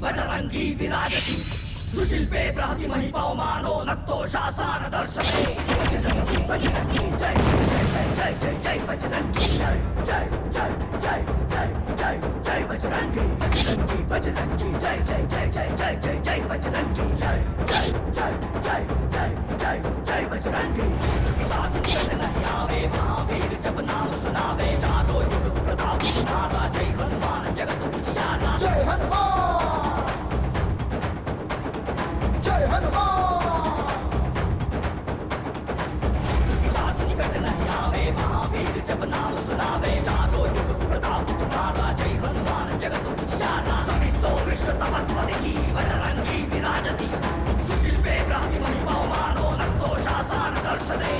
बजरंगी विराजति सुशिल्पे बृहति महिपवमानो नक्तो शासन दर्शने बजरंगी जय जय जय जय जय बजरंगी जय जय जय जय जय जय जय बजरंगी बजरंगी जय जय जय जय जय जय जय बजरंगी जय जय जय जय जय जय जय बजरंगी साथ नहीं आवे महावीर जब नाम सुनावे चारों युग प्रताप तुम्हारा जय हनुमान जगत उजियारा जय हनुमान जय हनुमान साथ निकट नहीं आवे महावीर जब नाम सुनावे चारों युग प्रताप तुम्हारा जय हनुमान जगत उजियारा समितो विश्व तपस्पति बजरंगी विराजति सुशिल्पे बृहति महिपवमानो नक्तो शासन दर्शने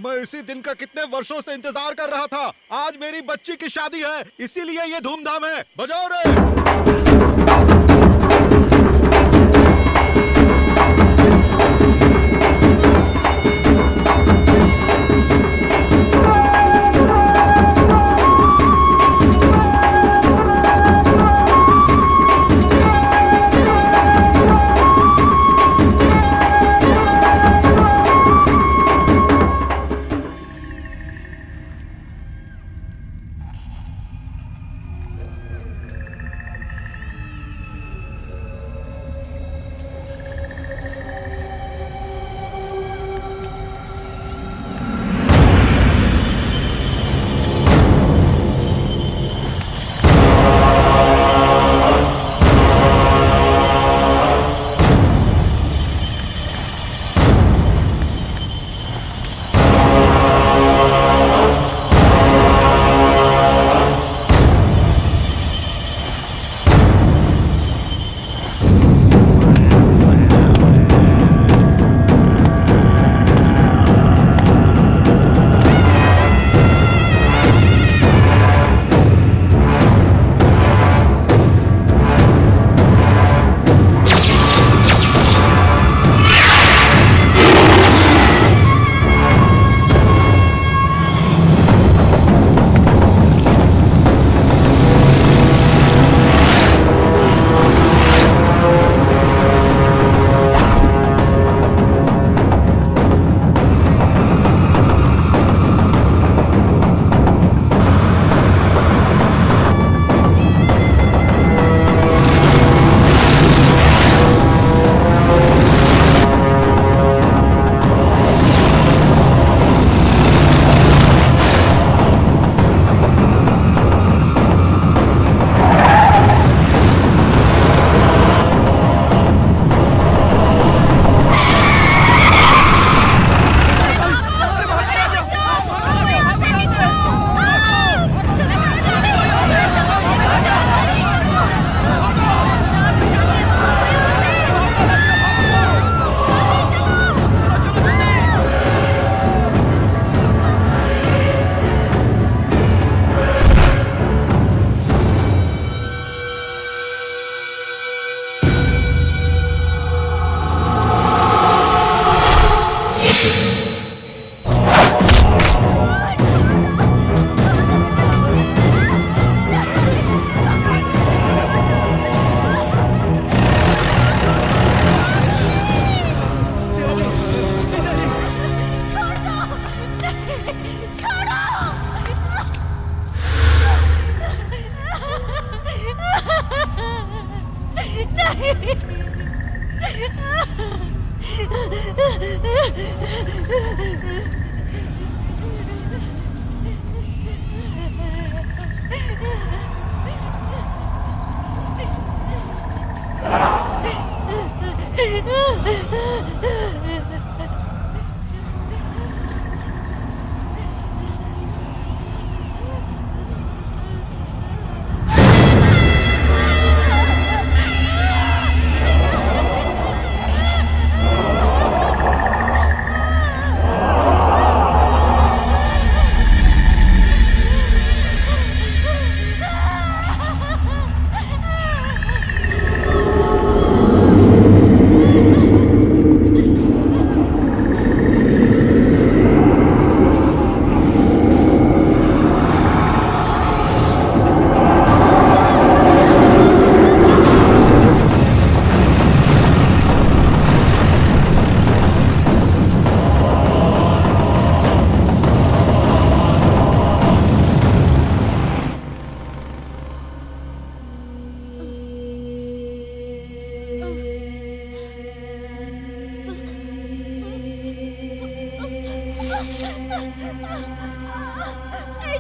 मैं इसी दिन का कितने वर्षों से इंतजार कर रहा था। आज मेरी बच्ची की शादी है, इसीलिए ये धूमधाम है। बजाओ रे।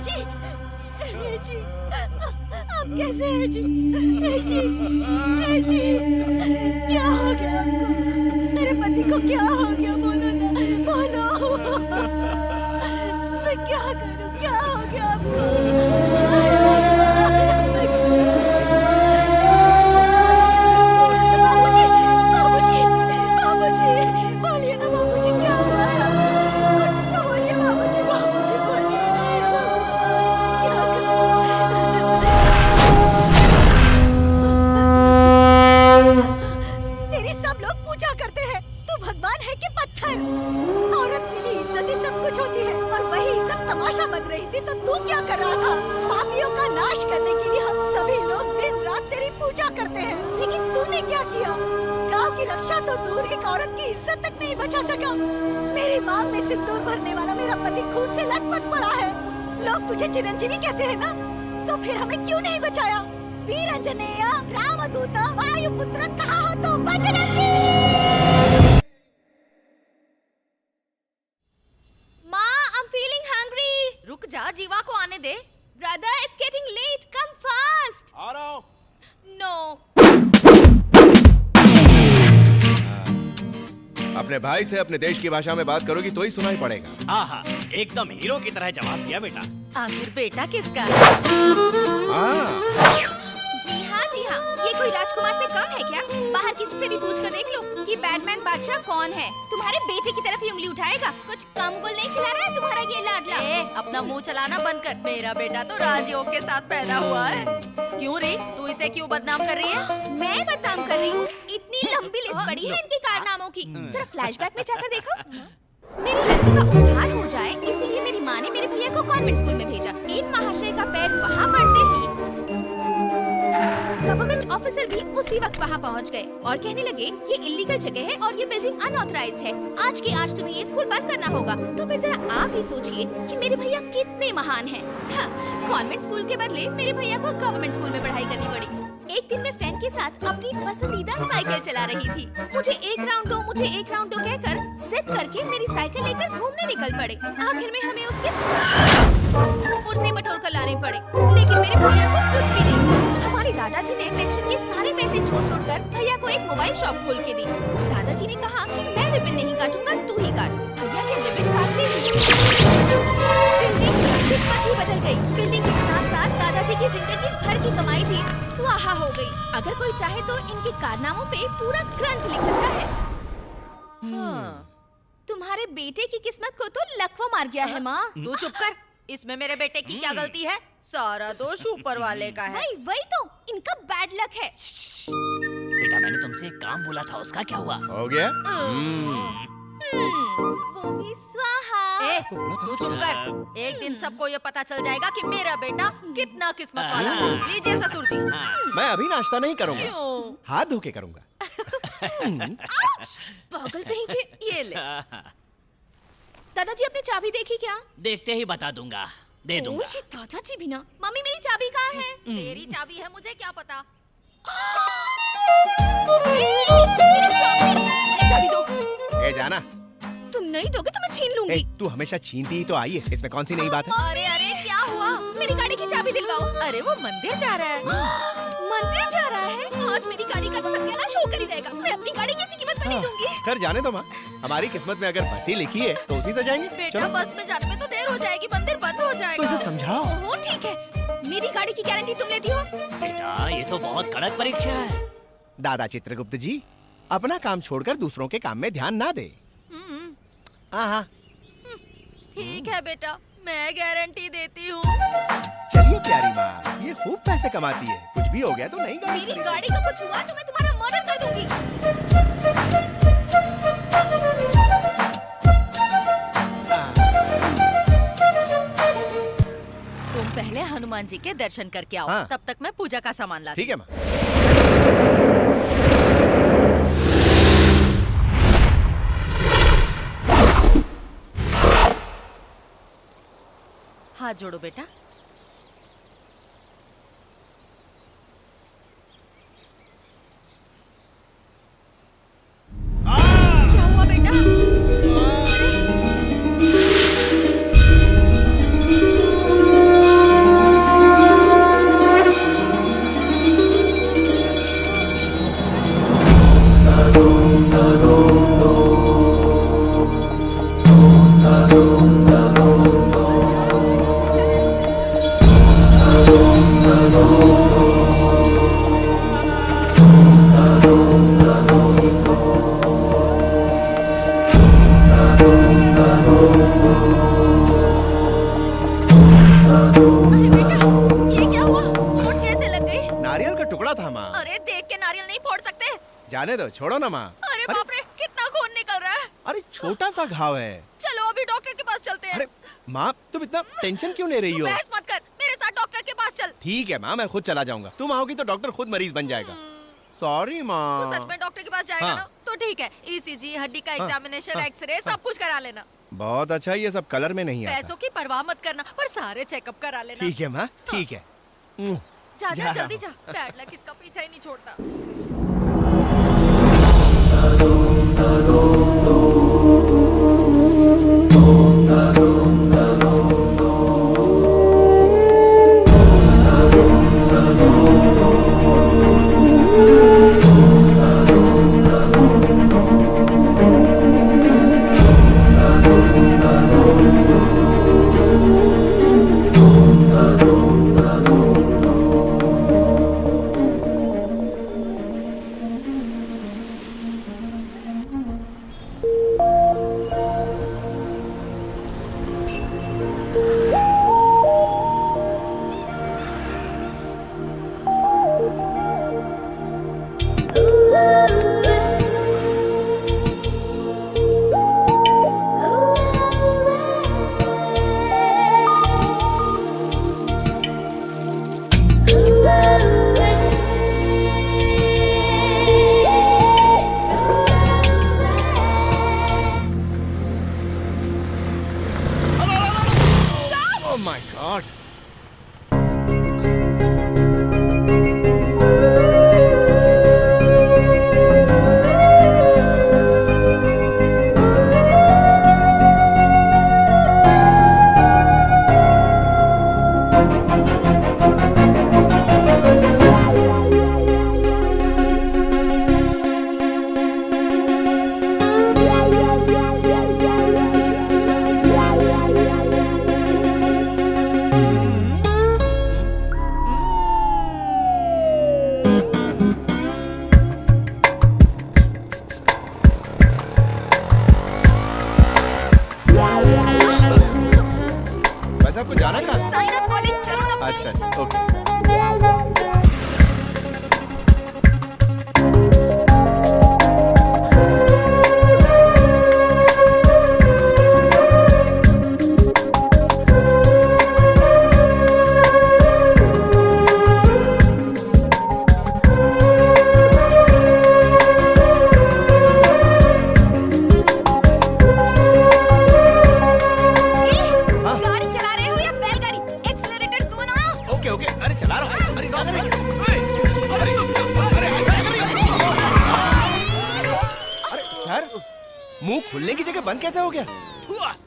जी, जी, आप कैसे हैं जी? जी, जी, क्या हो गया आपको? मेरे पति को क्या हो गया? बोलो ना, बोलो। मैं क्या करूं? क्या हो गया आपको? बाबूजी, बाबूजी, बाबूजी, बोलिए ना बाबूजी, क्या हुआ है? कुछ तो बोलिए बाबूजी, बाबूजी बोलिए ना। क्या तेरी सब लोग पूजा करते हैं, तू भगवान है कि पत्थर? औरत के लिए इज्जत ही सब कुछ होती है, और वही इज्जत तमाशा बन रही थी तो तू क्या कर रहा था? पापियों का नाश करने के लिए हम सभी लोग दिन रात तेरी पूजा करते हैं, लेकिन तूने क्या किया? गांव की रक्षा तो दूर, एक औरत की इज्जत तक नहीं बचा सका। मेरी मांग में सिंदूर भरने वाला मेरा पति खून से लथपथ पड़ा है। लोग तुझे चिरंजीवी कहते हैं ना, तो फिर हमें क्यों नहीं बचाया? वीर अंजनेय, रामदूत, वायुपुत्र, कहाँ हो तुम? बजरंगी! माँ, I'm feeling hungry. रुक जा, जीवा को आने दे. Brother, it's getting late. Come fast. आ रहा हूँ। No. अपने भाई से अपने देश की भाषा में बात करोगी तो ही सुनाई पड़ेगा। आहा, एकदम हीरो की तरह जवाब दिया बेटा। आखिर बेटा किसका है? हाँ, जी हाँ, ये कोई राजकुमार से कम है क्या? बाहर किसी से भी पूछ कर देख लो कि बैटमैन बादशाह कौन है। तुम्हारे बेटे की तरफ ही उंगली उठाएगा। कुछ कम गुल नहीं खिला रहा है तुम्हारा ये लाडला? अपना मुंह चलाना बंद कर। मेरा बेटा तो राजयोग के साथ पैदा हुआ है। क्यों रे, तू इसे क्यों बदनाम कर रही है? मैं बदनाम कर रही हूँ? इतनी लंबी लिस्ट पड़ी है इनके कारनामों की। जरा फ्लैशबैक में जाकर देखो। मेरी लड़की का उद्धार हो जाए, इसलिए मेरी माँ ने मेरे भैया को कॉन्वेंट स्कूल में भेजा। इन महाशय का पैर वहाँ पड़ते ही गवर्नमेंट ऑफिसर भी उसी वक्त वहाँ पहुँच गए और कहने लगे ये इलीगल जगह है और ये बिल्डिंग अनऑथराइज्ड है। आज के आज तुम्हें ये स्कूल बंद करना होगा। तो फिर जरा आप ही सोचिए कि मेरे भैया कितने महान हैं। हाँ, कॉन्वेंट स्कूल के बदले मेरे भैया को गवर्नमेंट स्कूल में पढ़ाई करनी पड़ी। एक दिन मैं फ्रेंड के साथ अपनी पसंदीदा साइकिल चला रही थी। मुझे एक राउंड दो कहकर जिद करके मेरी साइकिल लेकर घूमने निकल पड़े। आखिर में हमें उसके पुरसे बटोर कर लाने पड़े, लेकिन मेरे भैया को कुछ भी नहीं। हमारे दादाजी ने पेंशन के सारे पैसे छोड़ भैया को एक मोबाइल शॉप खोल के दी। दादाजी ने कहा कि मैं रिबन नहीं काटूंगा, तू ही काट। भैया ने रिबन काटते किस्मत ही बदल गई। बिल्डिंग के साथ साथ दादाजी की जिंदगी भर की कमाई भी स्वाहा हो गई। अगर कोई चाहे तो इनके कारनामों पे पूरा ग्रंथ लिख सकता है। तुम्हारे बेटे की किस्मत को तो लकवा मार गया है माँ। तू चुप कर। इसमें मेरे बेटे की क्या गलती है? सारा दोष ऊपर वाले का है। वही तो इनका बैड लक है। बेटा, मैंने तुमसे एक काम बोला था, उसका क्या हुआ? हो गया? वो भी स्वाहा। तू चुप कर। एक दिन सबको ये पता चल जाएगा कि मेरा बेटा कितना किस्मत वाला है। लीजिए ससुर जी। मैं अभी नाश्ता नहीं करूँगा, क्यों? हाथ धो के करूँगा। पागल कहीं के। ये ले। दादाजी अपनी चाबी देखी क्या? देखते ही बता दूंगा, दे दूंगा। ये दादाजी भी ना। मम्मी मेरी चाबी कहाँ है? तेरी चाबी है, मुझे क्या पता। मेरी चाबी दो। ए जाना, तुम नहीं दोगे तो मैं छीन लूंगी। तू हमेशा छीनती ही तो आई है, इसमें कौन सी नई बात है? अरे अरे क्या हुआ? मेरी गाड़ी की चाबी दिलवाओ। अरे वो मंदिर जा रहा है। मंदिर जा रहा है? आज मेरी गाड़ी का तो सत्यानाश होकर ही रहेगा। मैं अपनी गाड़ी किसी कीमत पर नहीं दूंगी। कर जाने दो माँ, हमारी किस्मत में अगर बस ही लिखी है तो उसी से जाएंगे। बेटा चलो। बस में जाने में तो देर हो जाएगी, मंदिर बंद हो तो जाएगा। इसे समझाओ। ओहो ठीक है। मेरी गाड़ी की गारंटी तुम लेती हो? बेटा, ये तो बहुत कड़क परीक्षा है। दादा चित्रगुप्त जी, अपना काम छोड़कर दूसरों के काम में ध्यान ना दे। हाँ, ठीक है बेटा, मैं गारंटी देती हूँ। चलिए प्यारी माँ, ये खूब पैसे कमाती है। कुछ भी हो गया तो नहीं गाड़ी मेरी गाड़ी को कुछ हुआ तो मैं तुम्हारा मर्डर कर दूंगी। तुम पहले हनुमान जी के दर्शन करके आओ। हाँ। तब तक मैं पूजा का सामान लाती ठीक है माँ। हाथ जोड़ो बेटा। क्या हुआ बेटा? जाने दो, छोड़ो ना माँ। अरे बाप रे, कितना खून निकल रहा है। अरे छोटा सा घाव है। चलो अभी डॉक्टर के पास चलते हैं। अरे माँ, तुम इतना टेंशन क्यों ले रही हो? बहस मत कर, मेरे साथ डॉक्टर के पास चल। ठीक है माँ, मैं खुद चला जाऊंगा। तुम आओगी तो डॉक्टर खुद मरीज बन जाएगा। सॉरी माँ। तू सच में डॉक्टर के पास जाएगा हाँ। ना? तो ठीक है, ईसीजी, हड्डी का एग्जामिनेशन, एक्सरे सब कुछ करा लेना। बहुत अच्छा, ये सब कलर में नहीं आता। पैसों की परवाह मत करना, पर सारे चेकअप करा लेना। ठीक है माँ, ठीक है। जा जा। जल्दी जा, बैड लक इसका पीछा ही नहीं छोड़ता। Oh my God! वैसे आपको जाना कहाँ? साइना कॉलेज चलो ना। अच्छा अच्छा, ओके। गाड़ी चला रहे हो या बैलगाड़ी? एक्सीलरेटर दो ना। ओके ओके, अरे चला रहा हूँ। अरे अरे अरे सर, मुंह खुलने की जगह बंद कैसे हो गया?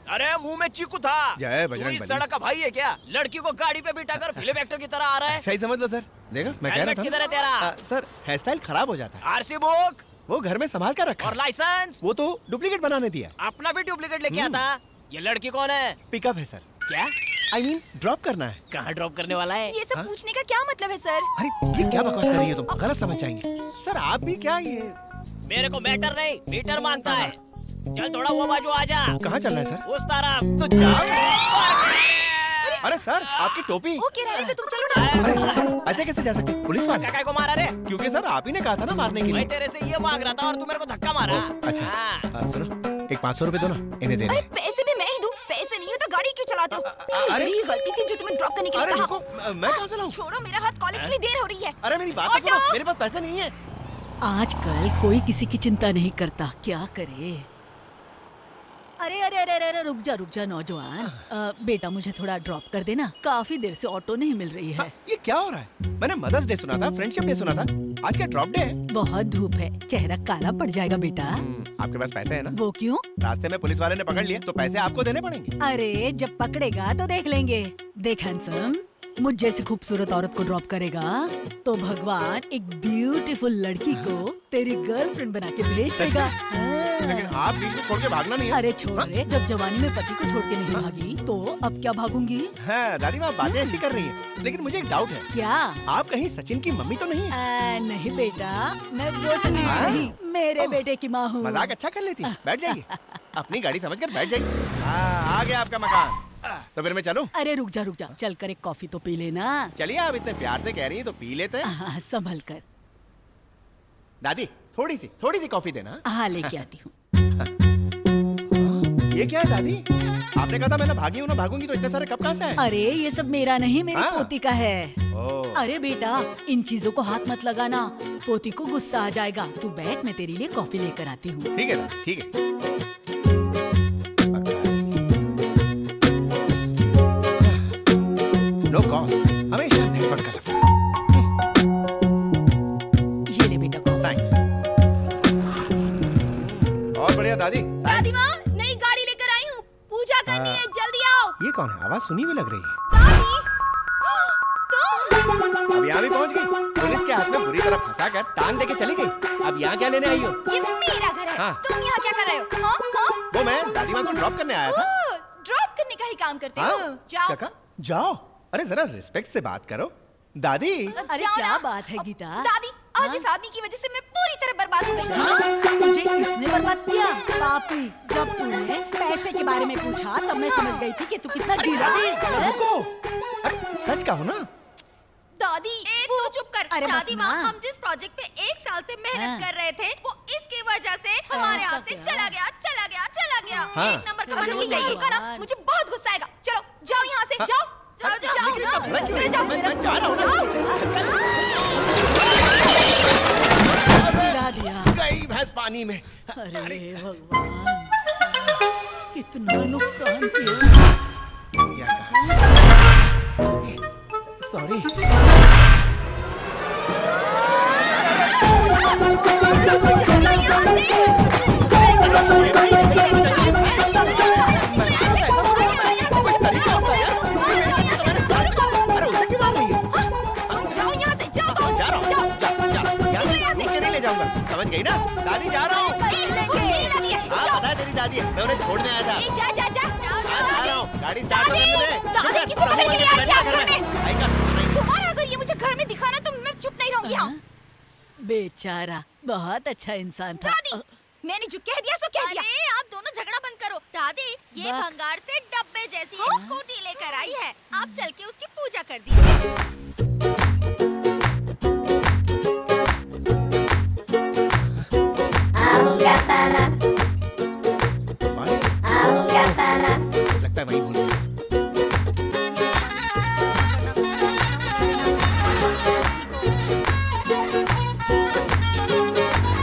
अरे मुंह में चीकू था। जय तू बजरंग इस बली। सड़क का भाई है क्या? लड़की को गाड़ी पे बिठा कर फिल्म एक्टर की तरह आ रहा है। सही समझ लो सर। देखो मैं कह रहा हेलमेट था किधर है ना। तेरा? सर, हेयर स्टाइल खराब हो जाता है। आरसी बुक वो घर में संभाल कर रखा और है। लाइसेंस वो तो डुप्लीकेट बनाने दिया। अपना भी डुप्लीकेट लेके आता। ये लड़की कौन है? पिकअप है सर। क्या? आई मीन ड्रॉप करना है। कहाँ ड्रॉप करने वाला है? ये सब हाँ? पूछने का क्या मतलब है सर? अरे ये क्या बकवास कर रही हो तुम? गलत समझ जाएंगे। सर आप भी क्या ये? मेरे को मैटर नहीं, मीटर मांगता है। चल थोड़ा वो बाजू आ जा। कहाँ चलना है सर? उस तरफ। तो जाओ। अरे सर, आपकी टोपी। ओके रहने दो, तुम चलो ना। अरे ऐसे कैसे जा सकते? पुलिस वाले? काका को मारा रे? क्योंकि सर आप ही ने कहा था ना मारने के मैं लिए। तेरे से ये मांग रहा था और तू मेरे को धक्का मारा। अच्छा हाँ। सुनो, एक 500 रुपए दो ना, इन्हें दे अरे दे। पैसे भी मैं ही दूं? पैसे नहीं हो तो गाड़ी क्यों चलाते हो? अरे- मेरी ही गलती थी जो तुम्हें ड्रॉप करने के अरे लिए रुको, कहा। मैं कहाँ से लाऊं? छोड़ो मेरा हाथ, कॉलेज के लिए देर हो रही है। अरे मेरी बात तो सुनो, ऑटो! मेरे पास पैसे नहीं है। आजकल कोई किसी की चिंता नहीं करता, क्या करे। अरे अरे अरे अरे रुक जा नौजवान। बेटा मुझे थोड़ा ड्रॉप कर देना, काफी देर से ऑटो नहीं मिल रही है। ये क्या हो रहा है? मैंने मदर्स डे सुना था, फ्रेंडशिप डे सुना था, आज क्या ड्रॉप डे है? बहुत धूप है, चेहरा काला पड़ जाएगा बेटा। आपके पास पैसे है ना? वो क्यों? रास्ते में पुलिस वाले ने पकड़ लिया तो पैसे आपको देने पड़ेंगे। अरे जब पकड़ेगा तो देख लेंगे। देख हैंडसम, मुझ जैसी खूबसूरत औरत को ड्रॉप करेगा तो भगवान एक ब्यूटीफुल लड़की को तेरी गर्लफ्रेंड बना के भेज देगा। लेकिन हाँ। आप बीच में छोड़ के भागना नहीं है। अरे छोड़ रे, जब जवानी में पति को छोड़ के नहीं भागी तो अब क्या भागूंगी? हाँ, दादी माँ बातें अच्छी कर रही हैं, लेकिन मुझे एक डाउट है। क्या? आप कहीं सचिन की मम्मी तो नहीं है? नहीं बेटा, मैं वो सचिन हाँ? नहीं, मेरे बेटे की माँ हूँ। मजाक अच्छा कर लेती है। बैठ जाइए, अपनी गाड़ी समझकर बैठ जाइए। हाँ, आ गया आपका मकान। तो फिर मैं चलूं? अरे रुक जा, चल कर एक कॉफी तो पी लेना। चलिए, आप इतने प्यार से कह रही हैं तो पी लेते हैं। संभल कर। दादी थोड़ी सी कॉफी देना। हाँ लेके आती हूँ। ये क्या है दादी? आपने कहा था मैं ना भागी हूँ ना भागूंगी, तो इतने सारे कप कहाँ से आए? अरे ये सब मेरा नहीं, मेरी हाँ। पोती का है। ओह, अरे बेटा, इन चीजों को हाथ मत लगाना, पोती को गुस्सा आ जाएगा। तू बैठ, मैं तेरे लिए कॉफी लेकर आती हूँ। ठीक है दादी, ठीक है। नो कॉल्स, हमेशा नेटवर्क का लफड़ा। ये ले बेटा कॉफी। थैंक्स। और बढ़िया दादी। दादी माँ, नई गाड़ी लेकर आई हूँ, पूजा करनी है, जल्दी आओ। ये कौन है? आवाज सुनी हुई लग रही है। दादी, तुम? अब यहाँ भी पहुँच गई। पुलिस के हाथ में बुरी तरह फंसा कर टांग देके चली गई। अब यहाँ क्या लेने आई हो? ये मेरा घर है। हाँ। तुम यहाँ क्या कर रहे हो? हाँ, हाँ? वो मैं दादी माँ को ड्रॉप करने आया था। ड्रॉप करने का ही काम करते हो? हाँ, जाओ। क्या कहा? जाओ। अरे जरा रिस्पेक्ट से बात करो दादी। अरे जाओ क्या ना। बात है गीता? दादी, आज हाँ? इस आदमी की वजह से मैं पूरी तरह बर्बाद हो गई। हाँ? मुझे किसने बर्बाद किया? पापी, जब तूने पैसे के बारे में पूछा तब मैं समझ गई थी कि तू कितना गिरा दादी रुको। अरे सच कहो ना। दादी, तू चुप कर। अरे दादी मत माँ, ना। हम जिस प्रोजेक्ट पे 1 साल से मेहनत हाँ। कर रहे थे, वो इसकी वजह से हमारे ऐसा हाथ से क्या? चला गया। हाँ। 1 नंबर का अरे मनहूस नहीं है ये। होगा ना, मुझे बहुत गुस्सा आएगा। चलो, जाओ यहाँ से, जाओ। जाओ, जाओ, लेकिन जाओ, इतना बुरा क्यों चले है? जाओ। मैं जा रहा हूँ गिरा दिया। ना। गई भैंस पानी में। अरे भगवान, कितना नुकसान किया। क्या कहा? सॉरी। अरे उसे क्यों मार रही है? जाओ यहाँ से, जाओ तो। जा रहा हूँ। जा रहा हूँ। यहाँ से नहीं ले जाऊंगा। समझ गई ना? दादी जा रहा हूँ। हाँ पता है तेरी दादी है। मैं उन्हें छोड़ने आया था। जा रहा हूँ। गाड़ी स्टार्ट दादी, करने दे। दादी, चुप किसे कर। पकड़ के ले आए थे आप घर घर में? में? आई का सुना नहीं। तुम्हारा अगर ये मुझे घर में दिखा ना, तो मैं चुप नहीं रहूंगी यहाँ। बेचारा, बहुत अच्छा इंसान था। दादी, मैंने जो कह दिया सो कह दिया। अरे आप दोनों झगड़ा बंद करो। दादी, ये बक। भंगार से डब्बे जैसी एक स्कूटी लेकर आई है। आप चल के उसकी पूजा कर दीजिए। लगता है वही भूल गई।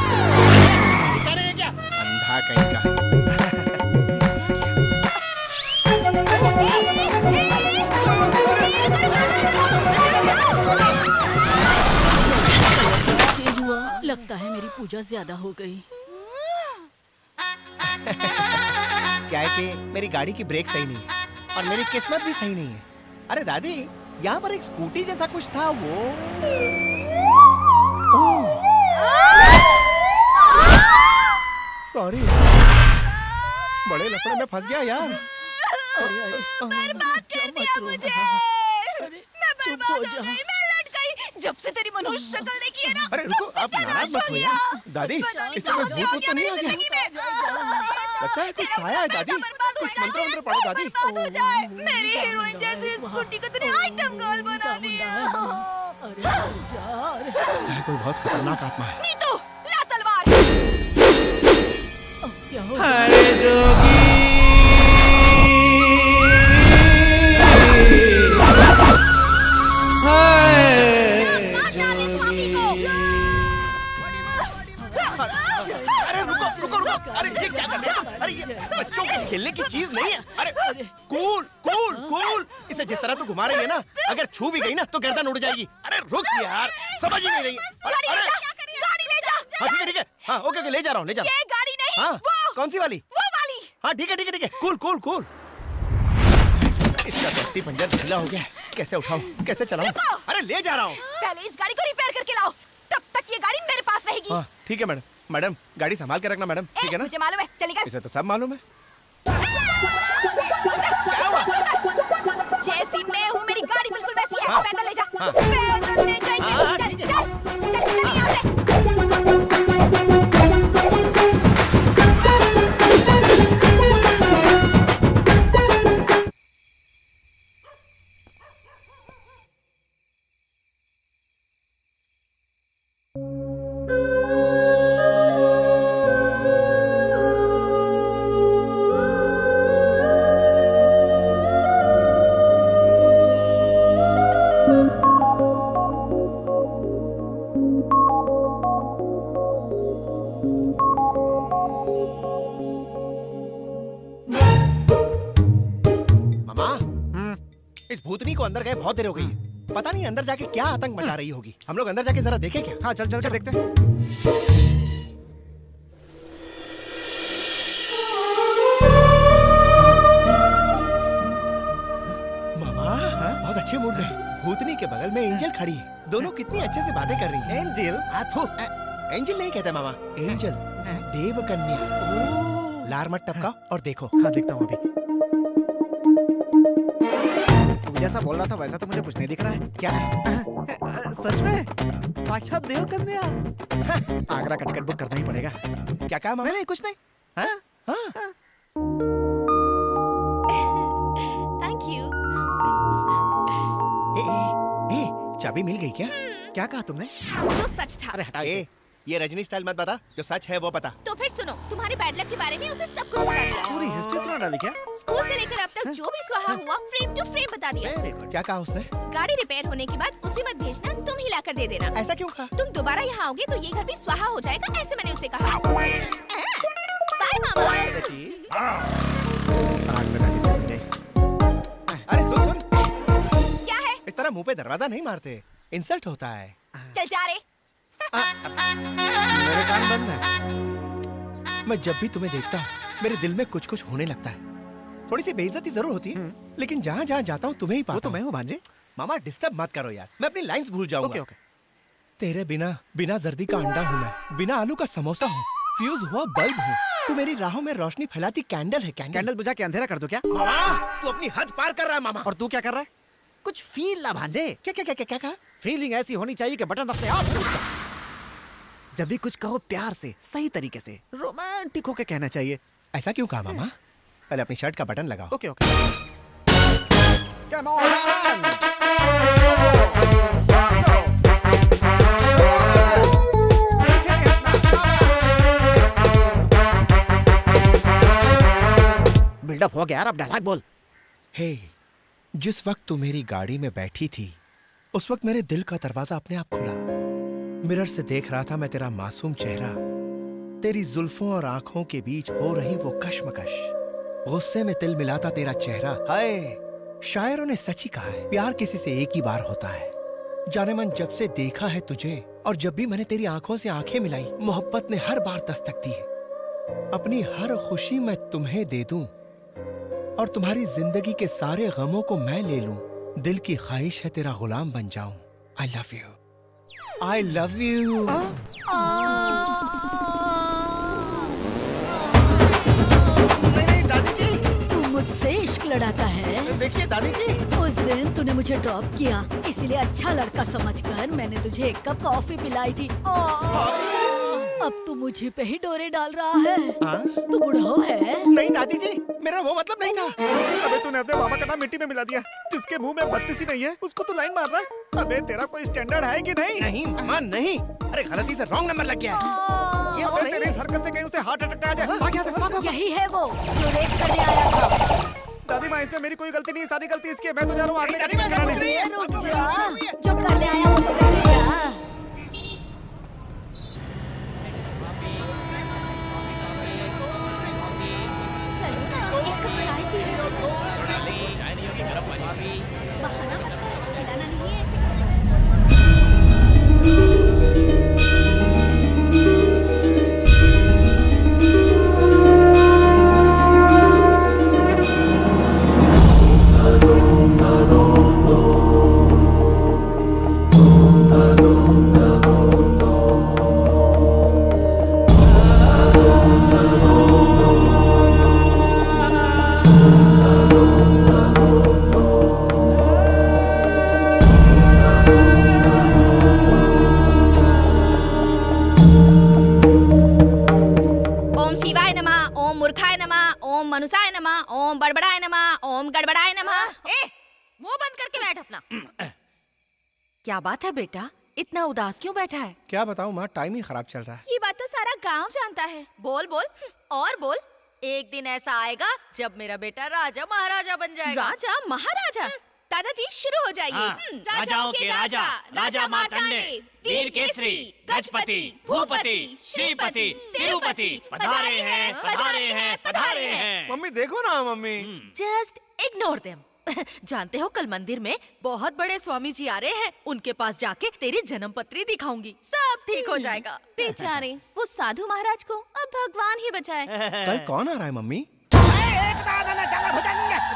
दिखा नहीं है क्या? अंधा कहीं का। चेंज हुआ, लगता है मेरी पूजा ज्यादा हो गई। क्या है कि मेरी गाड़ी की ब्रेक सही नहीं है और मेरी किस्मत भी सही नहीं है। अरे दादी, यहाँ पर एक स्कूटी जैसा कुछ था वो। सॉरी, बड़े लफड़े में फंस गया यार। बर्बाद कर दिया मुझे। मैं चुप हो बर्बाद हो जा। गई, मैं लट गई। जब से तेरी मनुष्य शक्ल देखी है ना, अरे रुको, सबसे आप नाराज तमाशा मत हो हो यार। गया। दादी, पता नहीं इसमें कहाँ भूत से वूत तो नहीं आ मेरी गया? जिंदगी में। लगता है कुछ तेरा आया है पैसा दादी। बर्बाद हो कुछ जाए, मंत्र मेरा वंत्र पढ़ो पैसा दादी। बर्बाद हो जाए। मेरी हीरोइन जैसी स्कूटी को तूने आइटम गर्ल बना दिया। अरे यार, लगता है कोई बहुत खतरनाक आत्मा है। नीतू, ला तलवार। अब क्या हो गया? अरे जोगी अरे रुको रुको रुको। अरे ये क्या कर रहे हो? अरे ये बच्चों के खेलने की चीज नहीं है। अरे कूल कूल कूल। इसे जिस तरह तू घुमा रही है ना, अगर छू भी गई ना तो गर्दन उड़ जाएगी। अरे रुक यार, समझ ही नहीं रही। गाड़ी ले जा, गाड़ी ले जा। हाँ ठीक है ठीक है। हाँ ओके ओके, ले जा रहा हूँ ले जा रहा ये गाड़ी नहीं, हूँ। हाँ वो कौन सी वाली? वो वाली। हाँ ठीक है ठीक है ठीक है। Cool cool cool. इसका दस्ती पंजर ढीला हो गया है। कैसे उठाऊं, कैसे चलाऊं? रुको। अरे ले जा रहा हूँ। पहले इस गाड़ी को रिपेयर करके लाओ, तब तक ये गाड़ी मेरे पास रहेगी। हाँ ठीक है मैडम। मैडम गाड़ी संभाल के रखना मैडम, ठीक है ना? मुझे मालूम है, चली गई। इसे तो सब मालूम है। क्या हुआ? जैसी मैं हूँ, मेरी गाड़ी बिल्कुल वैसी है। हाँ। पैदल ले जा, हाँ। पैदल ले जा। हाँ, चल ठीक चल है। चल चल यहाँ से। मामा इस भूतनी को अंदर गए बहुत देर हो गई है। पता नहीं अंदर जाके क्या आतंक मचा रही होगी। हम लोग अंदर जाके जरा देखें क्या? हाँ चल चल के देखते हैं। मामा बहुत अच्छे मूड में। भूतनी के बगल में एंजल खड़ी है। दोनों कितनी अच्छे से बातें कर रही हैं। एंजल? एंजल नहीं कहते मामा, एंजल देव कन्या। लार मत टपका और देखो। हाँ देखता हूँ अभी। तू जैसा बोल रहा था वैसा तो मुझे कुछ नहीं दिख रहा है। क्या? सच में साक्षात देव कन्या। आगरा का टिकट बुक करना ही पड़ेगा। क्या कहा मामा? नहीं कुछ नहीं। हाँ? हाँ? Thank you. चाबी मिल गई क्या? क्या कहा तुमने? जो सच था। अरे हटा इसे। ये रजनी स्टाइल मत बता, जो सच है वो बता। तो फिर सुनो, तुम्हारे बैड लक के बारे में उसे सब कुछ बता दिया। पूरी हिस्ट्री सुना डाली क्या? स्कूल से लेकर अब तक जो भी स्वाहा हुआ फ्रेम टू फ्रेम बता दिया। क्या कहा उसने? गाड़ी रिपेयर होने के बाद उसे मत भेजना, तुम ही लाकर दे देना। ऐसा क्यों कहा? तुम दोबारा यहाँ आओगे तो ये घर भी स्वाहा हो जाएगा, ऐसे मैंने उसे कहा। बाय मामा। अरे सुन। क्या है? इस तरह मुंह पे दरवाजा नहीं मारते, इंसल्ट होता है। चल जा रे। मेरे कान बंद है। मैं जब भी तुम्हें देखता हूँ मेरे दिल में कुछ कुछ होने लगता है। थोड़ी सी बेइज्जती जरूर होती है, लेकिन जहाँ जहाँ जाता हूँ तुम्हें ही पाता वो तो हूँ। मैं हूँ भांजे। मामा डिस्टर्ब मत करो यार, मैं अपनी लाइंस भूल जाऊंगा। Okay okay. तेरे बिना जर्दी का अंडा हूँ मैं, बिना आलू का समोसा हूँ, फ्यूज हुआ बल्ब हूँ। तू मेरी राहों में रोशनी फैलाती कैंडल है। कैंडल बुझा के अंधेरा कर दो क्या? मामा तू अपनी हद पार कर रहा है मामा। और तू क्या कर रहा है? कुछ फील ला भांजे। क्या क्या क्या क्या क्या कहा? फीलिंग ऐसी होनी चाहिए कि बटन अपने आप टूट जाए। जब भी कुछ कहो प्यार से, सही तरीके से, रोमांटिक होके कहना चाहिए। ऐसा क्यों कहा मामा? पहले अपनी शर्ट का बटन लगाओ। Okay okay. Come on! Buildup हो गया यार, अब डायलॉग बोल। हे, जिस वक्त तू मेरी गाड़ी में बैठी थी उस वक्त मेरे दिल का दरवाजा अपने आप खुला। मिरर से देख रहा था मैं तेरा मासूम चेहरा, तेरी जुल्फों और आंखों के बीच हो रही वो कश्मकश। गुस्से में तिल मिलाता तेरा चेहरा। हाय, शायरों ने सच ही कहा है, प्यार किसी से एक ही बार होता है। जाने मन जब से देखा है तुझे और जब भी मैंने तेरी आंखों से आंखें मिलाई, मोहब्बत ने हर बार दस्तक दी है। अपनी हर खुशी मैं तुम्हें दे दूं और तुम्हारी जिंदगी के सारे गमों को मैं ले लूं। दिल की ख्वाहिश है तेरा गुलाम बन जाऊं। I love you, I love you. नहीं दादी जी, तू मुझसे इश्क लड़ाता है। देखिए दादी जी, उस दिन तूने मुझे ड्रॉप किया, इसीलिए अच्छा लड़का समझकर मैंने तुझे एक कप कॉफी पिलाई थी। अब तू मुझे पे ही डोरे डाल रहा है। तू बुढ़ऊ है। नहीं दादी जी, मेरा वो मतलब नहीं था। अबे तूने अपने मामा का नाम मिट्टी में मिला दिया। जिसके मुंह में बत्तीस ही नहीं है उसको तू लाइन मार रहा है। अबे तेरा कोई स्टैंडर्ड है कि नहीं? नहीं मामा नहीं, अरे गलती से रॉन्ग नंबर लग गया है। ये वो अबे नहीं तेरे है। इस हरकत से कहीं उसे हार्ट अटैक ना आ जाए। भाग यहाँ से, भाग, भाग। यही है वो जो रेप करने आया था। दादी माँ, इसमें मेरी कोई गलती नहीं, सारी गलती इसकी है। मैं तो जा रहा हूँ आगे दादी माँ, कराने। नहीं है। रुक जा, जो करने आया वो तो करके जा। बहाना मत कर, पिलाना नहीं है ऐसे। ओम शिवाय नमः, ओम मूर्खाय नमः, ओम मनुषाय नमः, ओम बड़बड़ाय नमः, ओम गड़बड़ाय नमः। ए, वो बंद करके बैठ अपना। क्या बात है बेटा, इतना उदास क्यों बैठा है? क्या बताऊं माँ, टाइम ही खराब चल रहा है। ये बात तो सारा गांव जानता है। बोल बोल और बोल। एक दिन ऐसा आएगा जब मेरा बेटा राजा महाराजा बन जाएगा। राजा महाराजा, दादाजी शुरू हो जाइए। हाँ, राजाओं के राजा, राजा मार्तंडे, वीर केसरी, गजपति, भूपति, श्रीपति, तिरुपति, पधारे हैं, पधारे हैं, पधारे हैं। मम्मी देखो ना मम्मी। Just ignore them. जानते हो कल मंदिर में बहुत बड़े स्वामी जी आ रहे हैं, उनके पास जाके तेरी जन्म पत्री दिखाऊंगी, सब ठीक हो जाएगा। बेचारे वो साधु महाराज को अब भगवान ही बचाए। कल कौन आ रहा है मम्मी?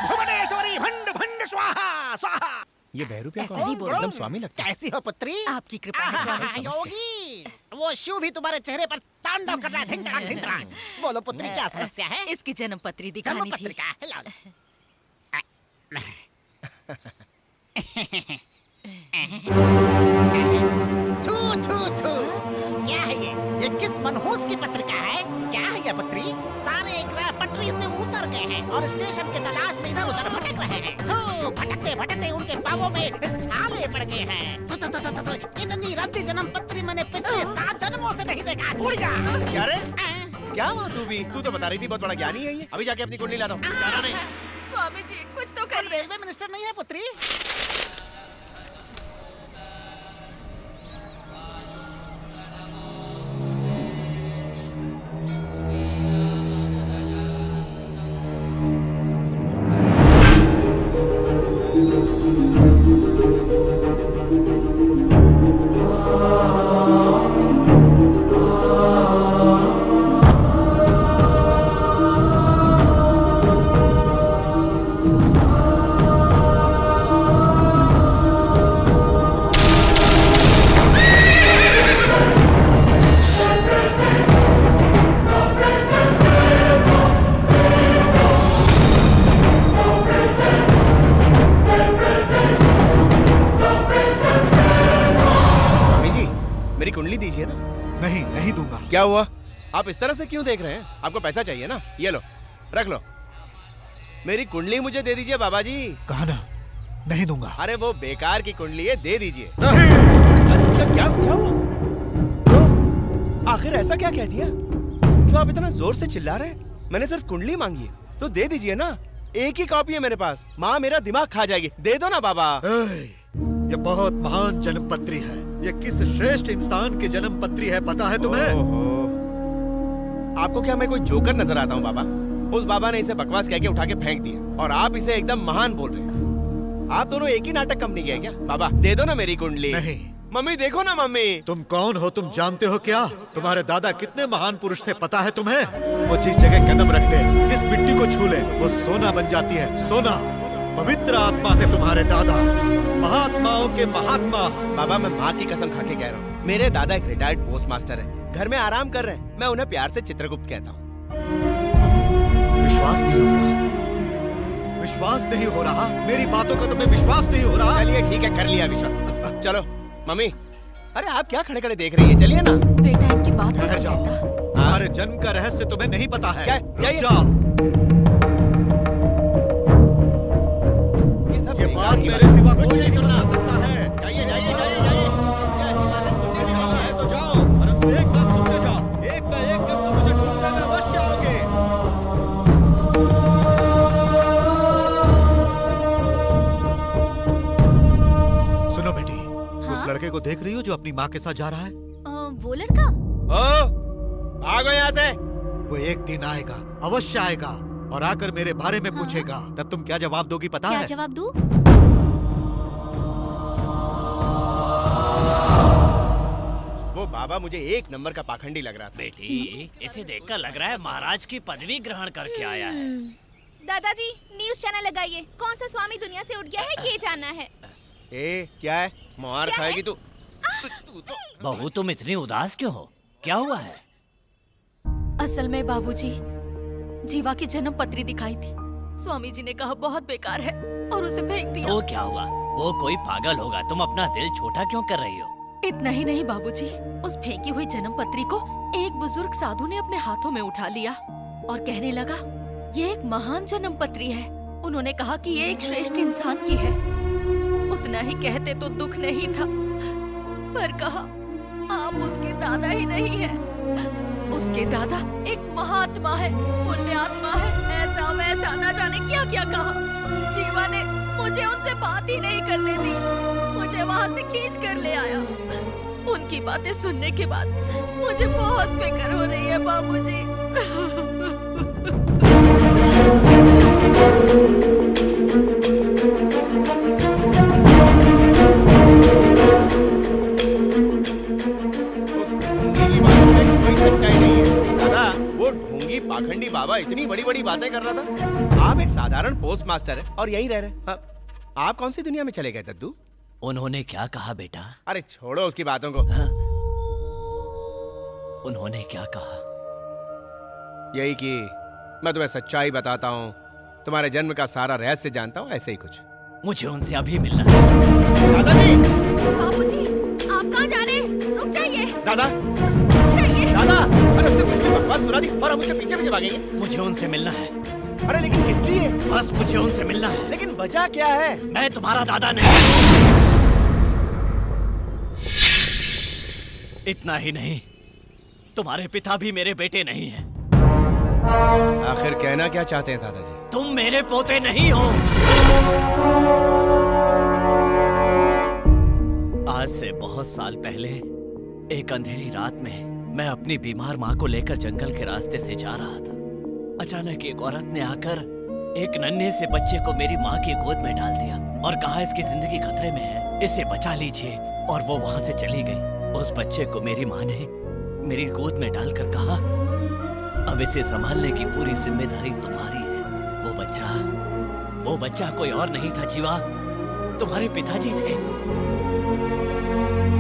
भुवनेश्वरी भंड भंड स्वाहा स्वाहा। ये बहरू ऐसा नहीं बोलो। एकदम स्वामी लगता है। कैसी हो पुत्री? आपकी कृपा है स्वामी जी। योगी, वो शिव भी तुम्हारे चेहरे पर तांडव कर रहा है। धिंग धिंग। बोलो पुत्री, क्या समस्या है? इसकी जन्म पत्री दिखानी जन्म थी। पत्रिका है। थू थू थू, क्या है ये किस मनहूस की पत्रिका है? क्या है ये पत्री? सारे ग्रह पटरी से उतर गए हैं और स्टेशन की तलाश में इधर उधर भटक रहे हैं। थू, भटकते भटकते उनके पावों में छाले पड़ गए हैं। थू, थू, थू, थू, थू, इतनी रद्दी जन्म पत्री मैंने पिछले 7 जन्मों से नहीं देखा। उड़ जा। क्या रे? क्या हुआ तू भी? तू तो बता रही थी बहुत बड़ा ज्ञानी है ये। अभी जाके अपनी कुंडली ला दो। जाना नहीं। स्वामी जी कुछ तो करिए। रेलवे मिनिस्टर नहीं है पुत्री? मेरी कुंडली दीजिए ना। नहीं, नहीं दूंगा। क्या हुआ? आप इस तरह से क्यों देख रहे हैं? आपको पैसा चाहिए ना? ये लो, रख लो। मेरी कुंडली मुझे दे दीजिए बाबा जी। कहा ना, नहीं दूंगा। अरे वो बेकार की कुंडली है, दे दीजिए। नहीं। क्या हुआ? तो आखिर ऐसा क्या कह दिया जो आप इतना जोर से चिल्ला रहे हैं? मैंने सिर्फ कुंडली मांगी है, तो दे दीजिए ना। एक ही कॉपी है मेरे पास। माँ मेरा दिमाग खा जाएगी। दे दो ना बाबा। ये बहुत महान जन्म पत्री है। ये किस श्रेष्ठ इंसान की जन्म पत्री है पता है तुम्हें? आपको क्या मैं कोई जोकर नजर आता हूँ बाबा? उस बाबा ने इसे बकवास कह के उठा के फेंक दिया और आप इसे एकदम महान बोल रहे हैं। आप दोनों एक ही नाटक कंपनी के हैं क्या? बाबा दे दो ना मेरी कुंडली। नहीं। मम्मी देखो ना मम्मी। तुम कौन हो? तुम जानते हो क्या तुम्हारे दादा कितने महान पुरुष थे पता है तुम्हें? वो जिस जगह कदम रखते, जिस मिट्टी को छू ले, वो सोना बन जाती है। सोना। पवित्र आत्मा थे तुम्हारे दादा, महात्माओं के महात्मा। बाबा मैं माँ की कसम खा के कह रहा हूँ, मेरे दादा एक रिटायर्ड पोस्ट मास्टर है, घर में आराम कर रहे हैं। मैं उन्हें प्यार से चित्रगुप्त कहता हूँ। विश्वास नहीं हो रहा? विश्वास नहीं हो रहा? मेरी बातों का तुम्हें विश्वास नहीं हो रहा? चलिए ठीक है, कर लिया विश्वास। चलो मम्मी। अरे आप क्या खड़े खड़े देख रही है? चलिए ना। बेटा इनकी बात नहीं ठहर जाओ। सुनता। हमारे जन्म का रहस्य तुम्हें नहीं पता है। क्या? रुक जाओ। ये बात मेरे सिवा कोई नहीं सुना सकता है। जाइए जाइए जाइए जाइए। मेरी आज्ञा है तो जाओ, परंतु एक बात सुनते जाओ। एक न एक दिन तुम मुझे ढूंढने में अवश्य आओगे। सुनो बेटी, उस लड़के को देख रही हो जो अपनी माँ के साथ जा रहा है? वो लड़का? ओ, भागो यहाँ से। वो एक दिन आएगा, अवश्य आएगा और आकर मेरे बारे में पूछेगा। तब तुम क्या जवाब दोगी पता क्या है? जवाब दूं? वो बाबा मुझे एक नंबर का पाखंडी लग रहा था। बेटी इसे देखकर लग रहा है महाराज की पदवी ग्रहण करके आया है। दादाजी न्यूज चैनल लगाइए, कौन सा स्वामी दुनिया से उठ गया है ये जानना है। ए क्या है? मार क्या खाएगी है? तू तो। बहू तुम इतनी उदास क्यों हो? क्या हुआ है? असल में बाबूजी, जीवा की जन्म पत्री दिखाई थी। स्वामी जी ने कहा बहुत बेकार है और उसे फेंक दिया। तो क्या हुआ? वो कोई पागल होगा, तुम अपना दिल छोटा क्यों कर रही हो? इतना ही नहीं बाबूजी, उस फेंकी हुई जन्म पत्री को एक बुजुर्ग साधु ने अपने हाथों में उठा लिया और कहने लगा ये एक महान जन्म पत्री है। उन्होंने कहा कि ये एक श्रेष्ठ इंसान की है। उतना ही कहते तो दुख नहीं था, पर कहा आप उसके दादा ही नहीं हैं। उसके दादा एक महात्मा है, पुण्यात्मा है, ऐसा वैसा न जाने क्या क्या कहा। जीवा ने मुझे उनसे मुझसे बात ही नहीं करने दी। मुझे वहाँ से खींच कर ले आया। उनकी बातें सुनने के बाद मुझे बहुत फिक्र हो रही है बाबूजी। कोई सच्चाई नहीं है दादा। वो ढोंगी पाखंडी बाबा इतनी बड़ी बड़ी बातें कर रहा था। आप एक साधारण पोस्ट मास्टर है और यहीं रह रहे। हाँ, आप कौन सी दुनिया में चले गए दद्दू? उन्होंने क्या कहा बेटा? अरे छोड़ो उसकी बातों को। हाँ? उन्होंने क्या कहा? यही कि मैं तुम्हें सच्चाई बताता हूँ, तुम्हारे जन्म का सारा रहस्य जानता हूँ, ऐसे ही कुछ। मुझे उनसे अभी मिलना है। दादाजी! बाबूजी, आप कहाँ जा रहे हैं? रुक जाइए। दादा! रुक जाइए। दादा! अरे उसने कुछ बकवास सुना दी और हम उसके पीछे पीछे भागेंगे। मुझे उनसे मिलना है। अरे लेकिन किस लिए? बस मुझे उनसे मिलना है। लेकिन वजह क्या है? मैं तुम्हारा दादा नहीं। इतना ही नहीं, तुम्हारे पिता भी मेरे बेटे नहीं हैं। आखिर कहना क्या चाहते हैं दादाजी? तुम मेरे पोते नहीं हो। आज से बहुत साल पहले एक अंधेरी रात में मैं अपनी बीमार माँ को लेकर जंगल के रास्ते से जा रहा था। अचानक एक औरत ने आकर एक नन्हे से बच्चे को मेरी माँ की गोद में डाल दिया और कहा इसकी जिंदगी खतरे में है, इसे बचा लीजिए। और वो वहाँ से चली गई। उस बच्चे को मेरी माँ ने मेरी गोद में डालकर कहा, अब इसे संभालने की पूरी जिम्मेदारी तुम्हारी है। वो बच्चा कोई और नहीं था जीवा, तुम्हारे पिताजी थे।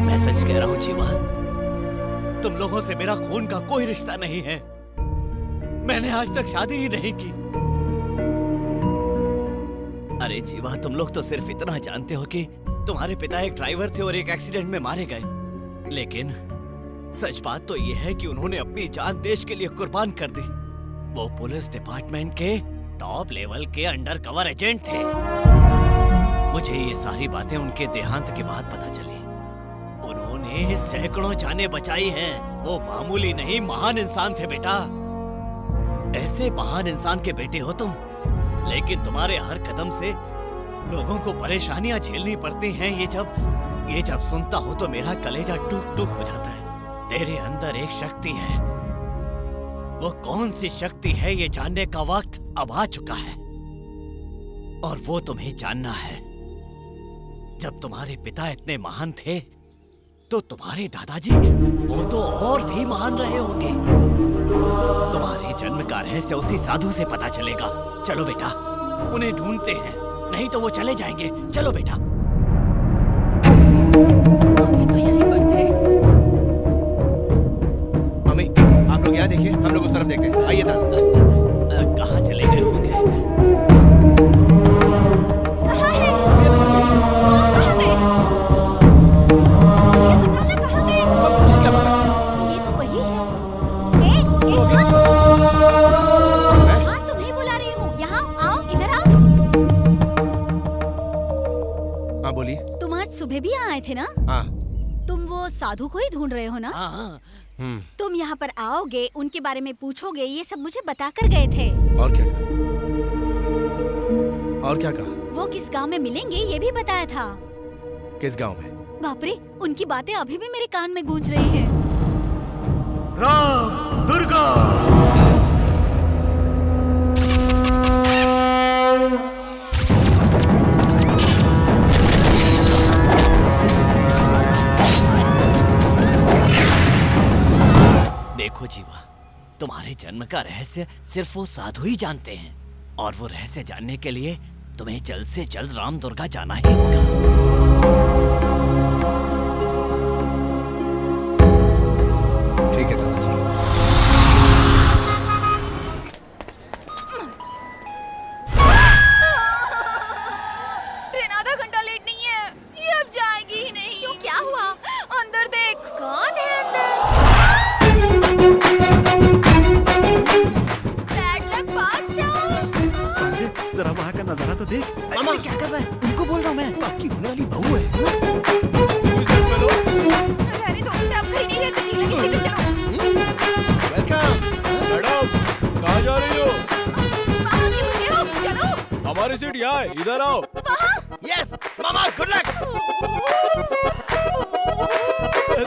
मैं सच कह रहा हूँ जीवा, तुम लोगों से मेरा खून का कोई रिश्ता नहीं है। मैंने आज तक शादी ही नहीं की। अरे जीवा, तुम लोग तो सिर्फ इतना जानते हो कि तुम्हारे पिता एक ड्राइवर थे और एक एक्सीडेंट में मारे गए। लेकिन सच बात तो यह है कि उन्होंने अपनी जान देश के लिए कुर्बान कर दी। वो पुलिस डिपार्टमेंट के टॉप लेवल के अंडर कवर एजेंट थे। मुझे ये सारी बातें उनके देहांत के बाद पता चली। उन्होंने सैकड़ों जानें बचाई हैं। वो मामूली नहीं, महान इंसान थे बेटा। ऐसे महान इंसान के बेटे हो तुम, लेकिन तुम्हारे हर कदम से लोगों को परेशानियां झेलनी पड़ती हैं। ये जब सुनता हूँ तो मेरा कलेजा टूक टूक हो जाता है। तेरे अंदर एक शक्ति है। वो कौन सी शक्ति है ये जानने का वक्त अब आ चुका है, और वो तुम्हें जानना है। जब तुम्हारे पिता इतने महान थे तो तुम्हारे दादाजी वो तो और भी महान रहे होंगे। तुम्हारे जन्म का रहस्य उसी साधु से पता चलेगा। चलो बेटा, उन्हें ढूंढते हैं, नहीं तो वो चले जाएंगे। चलो बेटा। अभी तो यहीं पर थे। मम्मी, आप लोग यहाँ देखिए, हम लोग उस तरफ देखते हैं। आइए दादा। कहाँ चले गए होंगे? मुझे क्या पता? ये तो वही है। ए, सुन। हाँ, तुम्हें बुला रही हूँ। यहाँ आओ, इधर आओ। हाँ बोलिए। तुम आज सुबह भी यहाँ आए थे ना? हाँ। तुम वो साधु को ही ढूंढ रहे हो ना? हाँ। तुम यहाँ पर आओगे, उनके बारे में पूछोगे, ये सब मुझे बता कर गए थे। और क्या कहा? और क्या कहा? वो किस गांव में मिलेंगे ये भी बताया था। किस गांव में? बाप रे, उनकी बातें अभी भी मेरे कान में गूंज रही हैं। राम, दुर्गा। देखो जीवा, तुम्हारे जन्म का रहस्य सिर्फ वो साधु ही जानते हैं, और वो रहस्य जानने के लिए तुम्हें जल्द से जल्द राम दुर्गा जाना ही होगा। ठीक है दादाजी। ट्रेन आधा घंटा लेट नहीं है, ये अब जाएगी ही नहीं। क्यों, क्या हुआ? अंदर देख। कौन है अंदर? बैड लक बादशाह। जरा वहाँ का नजारा तो देख। मामा क्या कर रहा है? उनको बोल रहा हूँ मैं, आपकी होने वाली बहू है। अरे तो अब कहीं नहीं रह सकती, लेकिन चलो। वेलकम मैडम, कहाँ जा रही हो? वहाँ क्यों खड़े हो? चलो। हमारी सीट यहाँ है, इधर आओ। यस मामा गुड लक।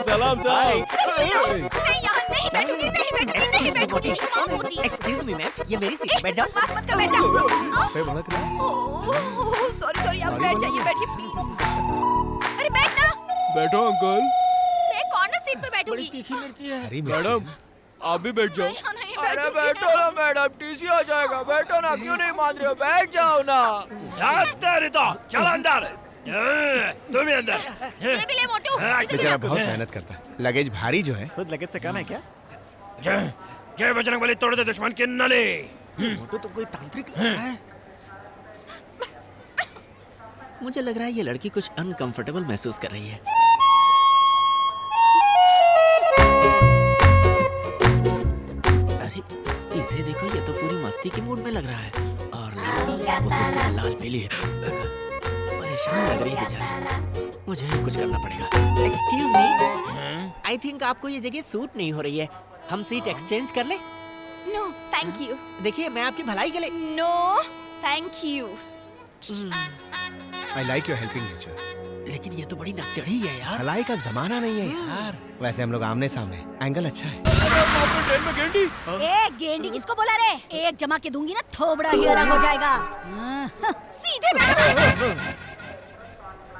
सलाम साहब। मैं यहाँ नहीं बैठूंगी, नहीं बैठूंगी, नहीं बैठूंगी। माँ मोटी। एक्सक्यूज मी मैम, ये मेरी सीट, बैठ जाओ। पास मत कर, बैठ जाओ। सॉरी, आप बैठ जाइए, बैठिए प्लीज। अरे बैठ ना। बैठो अंकल। मैं कॉर्नर सीट पे बैठूंगी। तीखी मिर्ची है। अरे मैडम आप भी बैठ जाओ। यहाँ नहीं अरे बैठूंगी। बैठो ना मैडम, टीसी आ जाएगा। बैठो ना, क्यों नहीं मान रहे हो? बैठ जाओ ना। चल अंदर। तुम ही अंदर। ये भी ले मोटू। इसे भी बेचारा ले। बहुत मेहनत करता है, लगेज भारी जो है। खुद लगेज से कम है क्या? जय बजरंगबली, तोड़ दे दुश्मन की नली। मोटू तो कोई तांत्रिक लग रहा है। मुझे लग रहा है ये लड़की कुछ अनकंफर्टेबल महसूस कर रही है। अरे इसे देखो, ये तो पूरी मस्ती के मूड में लग रहा है। और लड़का बहुत सा लाल पीली है। परेशान लग रही है बेचारी। मुझे कुछ करना पड़ेगा। एक्सक्यूज मी, आई थिंक आपको ये जगह सूट नहीं हो रही है। हम सीट एक्सचेंज कर ले? No thank you. देखिए मैं आपकी भलाई के लिए। No thank you. I like your helping nature. लेकिन ये तो बड़ी नकचढ़ी है यार। भलाई का जमाना नहीं है यार। वैसे हम लोग आमने सामने, एंगल अच्छा है। ट्रेन में गेंडी। ए गेंडी किसको बोला रे? एक जमा के दूंगी ना, थोबड़ा ही अलग हो जाएगा। सीधे बैठ।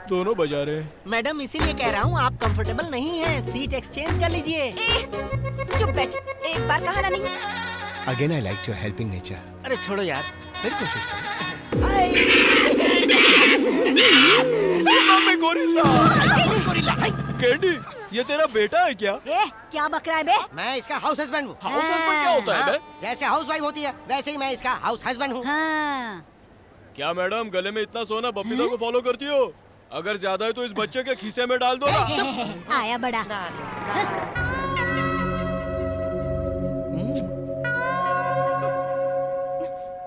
दोनों बजा रहे हैं। मैडम इसीलिए कह रहा हूँ, आप कंफर्टेबल नहीं हैं, सीट एक्सचेंज कर लीजिए। चुप बैठ, एक बार कहा ना नहीं। Again I like your helping nature. अरे छोड़ो यार। फिर कोशिश करो। Mummy gorilla. गेंडी, ये तेरा बेटा है क्या? ए क्या बक रहा है बे? मैं इसका हाउस हस्बैंड हूँ। हाउस हस्बैंड क्या होता है बे? जैसे हाउस वाइफ होती है वैसे ही मैं इसका हाउस हस्बैंड हूँ। हाँ। क्या मैडम गले में इतना सोना बबीता को फॉलो करती हो? अगर ज्यादा है तो इस बच्चे के खीसे में डाल दो ना। आया बड़ा।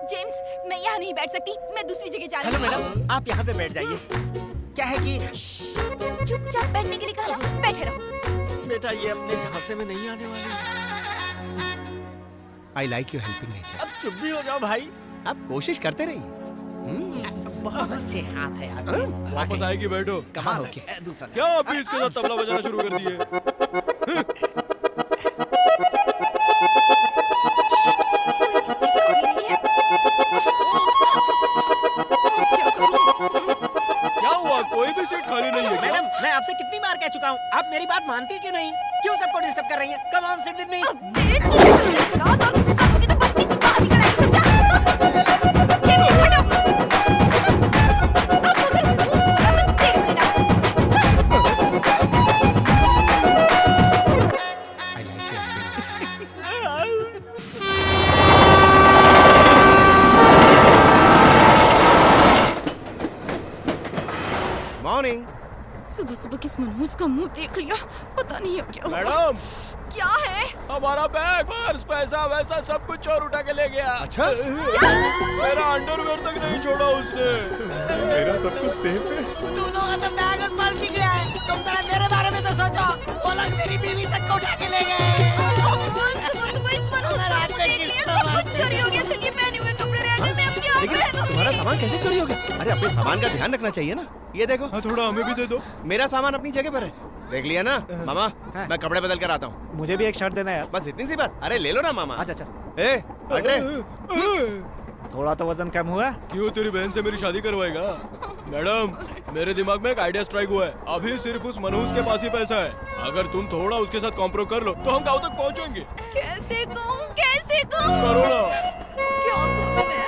जेम्स, मैं यहाँ नहीं बैठ सकती, मैं दूसरी जगह जा रही हेलो हूँ। मैडम, आप यहाँ पे बैठ जाइए। क्या है कि चुपचाप बैठने के लिए कहा, बैठे रहो। बेटा ये अपने झांसे में नहीं आने वाले। आई लाइक योर हेल्पिंग नेचर। अब चुप भी हो जाओ भाई। आप कोशिश करते रहिए। बहुत अच्छे हाथ है आपके। वापस आएगी, बैठो। कहाँ हो क्या? दूसरा क्या अभी इसके साथ तबला बजाना शुरू कर दिए? क्या हुआ? कोई भी सीट खाली नहीं है क्या? मैडम मैं आपसे कितनी बार कह चुका हूँ, आप मेरी बात मानती क्यों नहीं? क्यों सबको डिस्टर्ब कर रही हैं? Come on sit with me. देख तुझे रात और गुस्सा होगी तो बत्ती से बाहर निकल आएगी, समझा? ये भी हटो। अब अगर देख लेना। आई like your helping nature. Morning. सुबह सुबह किस मनहूस का मुंह देख लिया, पता नहीं अब क्या होगा। मैडम, क्या है? हमारा बैग, पर्स, पैसा वैसा सब कुछ चोर उठा के ले गया। अच्छा? मेरा अंडरवेयर तक नहीं छोड़ा उसने। मेरा सब कुछ सेफ है। तुम लोगों का तो बैग और पर्स ही गया है। तुम जरा मेरे बारे में तो सोचो। वो लोग मेरी बीवी तक को उठा के ले गए। सुबह सुबह इस मनहूस का मुंह देख लिया, सब कुछ चोरी हो गया। सिर्फ ये पहने हुए कपड़े रह गए, मैं अब क्या लेकिन पहनूं? तुम्हारा सामान कैसे चोरी हो गया? अरे अपने सामान का ध्यान रखना चाहिए ना। ये देखो, हाँ, थोड़ा हमें भी दे दो। मेरा सामान अपनी जगह पर है। देख लिया ना मामा? मैं कपड़े बदल कर आता हूँ। मुझे भी एक शर्ट देना यार। बस इतनी सी बात। अरे ले लो ना मामा। अच्छा। ए हट रे। थोड़ा तो वजन कम हुआ। क्यों, तेरी बहन से मेरी शादी करवाएगा? मैडम, मेरे दिमाग में एक आइडिया स्ट्राइक हुआ है। अभी सिर्फ उस मनहूस के पास ही पैसा है। अगर तुम थोड़ा उसके साथ कॉम्प्रो कर लो तो हम गाँव तक पहुँचेंगे। कैसे कहूँ, कैसे कहूँ? करो ना। क्या करूँ मैं?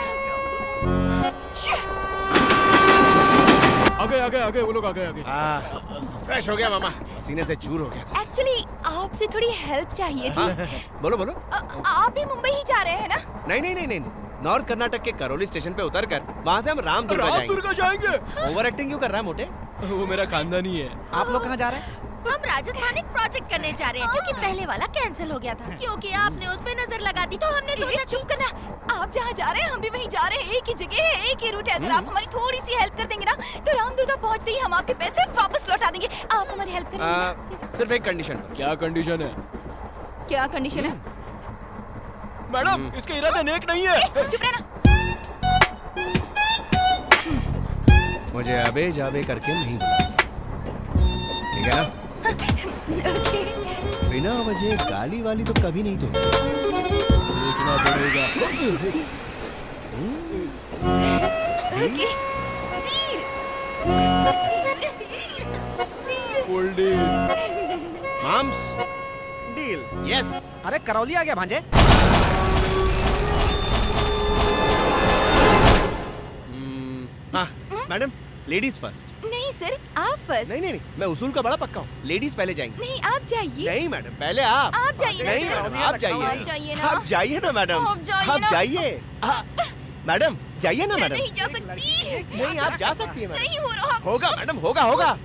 आगे वो लोग आगे। फ्रेश हो गया मामा, पसीने से चूर हो गया था। एक्चुअली आपसे थोड़ी हेल्प चाहिए थी। हाँ, बोलो बोलो। आप भी मुंबई ही जा रहे हैं ना? नहीं। नॉर्थ कर्नाटक के करौली स्टेशन पे उतरकर वहाँ से हम रामदुर्गा जाएंगे। ओवर एक्टिंग क्यों कर रहा है मोटे? वो मेरा खानदानी है। आप लोग कहाँ जा रहे हैं? हम राजस्थान एक प्रोजेक्ट करने जा रहे हैं, क्योंकि पहले वाला कैंसिल हो गया था। क्योंकि आपने उस पे नजर लगा दी तो हमने सोचा चुप करना। आप जहाँ जा रहे हैं हम भी वहीं जा रहे हैं। एक ही जगह है, एक ही रूट है। अगर आप हमारी थोड़ी सी हेल्प कर देंगे ना तो रामदुर्गा पहुँचते ही हम आपके पैसे वापस लौटा देंगे। आप हमारी हेल्प करेंगे? सिर्फ एक कंडीशन। क्या कंडीशन है? क्या कंडीशन है? मैडम, इसके इरादे नेक नहीं है। चुप रहना। मुझे अबे जाबे करके नहीं बुलाना, ठीक है ना? बिना वजह गाली वाली तो कभी नहीं दूंगा। सोचना पड़ेगा। Full deal. Mums deal. Yes. अरे करौली आ गया भांजे। हाँ मैडम, लेडीज फर्स्ट। नहीं सर, आप फर्स्ट। नहीं नहीं नहीं, मैं उसूल का बड़ा पक्का हूँ, लेडीज पहले जाएंगी। नहीं, आप जाइए। नहीं मैडम, पहले आप। आप जाइए ना नहीं सर। मैडम, आप जाइए। आप जाइए ना। आप जाइए ना मैडम। आप जाइए आप ना। जाइए। मैडम जाइए ना मैं मैडम। नहीं जा सकती। नहीं, आप जा सकती है मैडम। नहीं हो रहा। होगा मैडम, होगा होगा।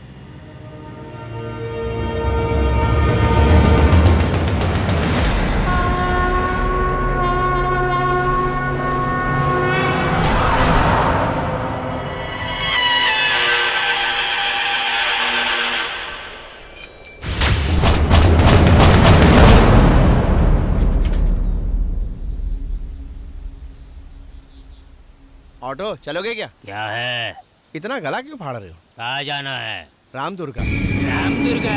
ऑटो चलोगे क्या? क्या है? इतना गला क्यों फाड़ रहे हो? कहाँ जाना है? रामदुर्गा। रामदुर्गा।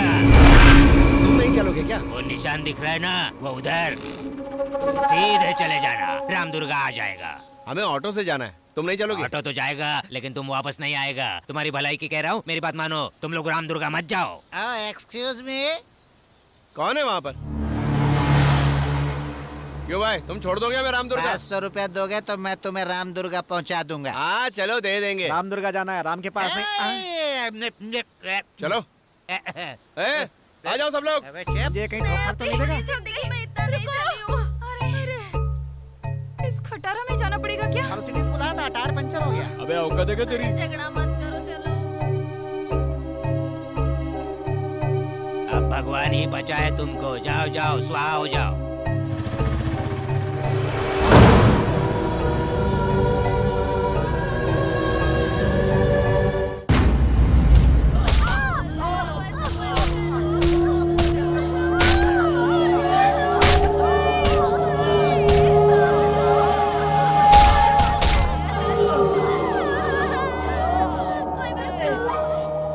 तुम नहीं चलोगे क्या? वो निशान दिख रहा है ना, वो उधर सीधे चले जाना, रामदुर्गा आ जाएगा। हमें ऑटो से जाना है, तुम नहीं चलोगे? ऑटो तो जाएगा लेकिन तुम वापस नहीं आएगा। तुम्हारी भलाई की कह रहा हूँ, मेरी बात मानो। तुम लोग रामदुर्गा मत जाओ। Excuse me. कौन है वहाँ पर? क्यों भाई, तुम छोड़ दोगे हमें रामदुर्गा? 500 रुपया दोगे तो मैं तुम्हें रामदुर्गा पहुंचा दूंगा। हाँ चलो, दे देंगे। रामदुर्गा जाना है, राम के पास नहीं। चलो आ जाओ सब लोग। ये कहीं ठोकर तो नहीं देगा? जिंदगी में इतना नहीं चली हूँ। अरे इस खटारा में जाना पड़ेगा क्या? मर्सिडीज बुलाया था, टायर पंचर हो गया। अबे औकात है क्या तेरी? झगड़ा मत करो, चलो। अब भगवान ही बचाए तुमको। जाओ जाओ, स्वाहा हो जाओ।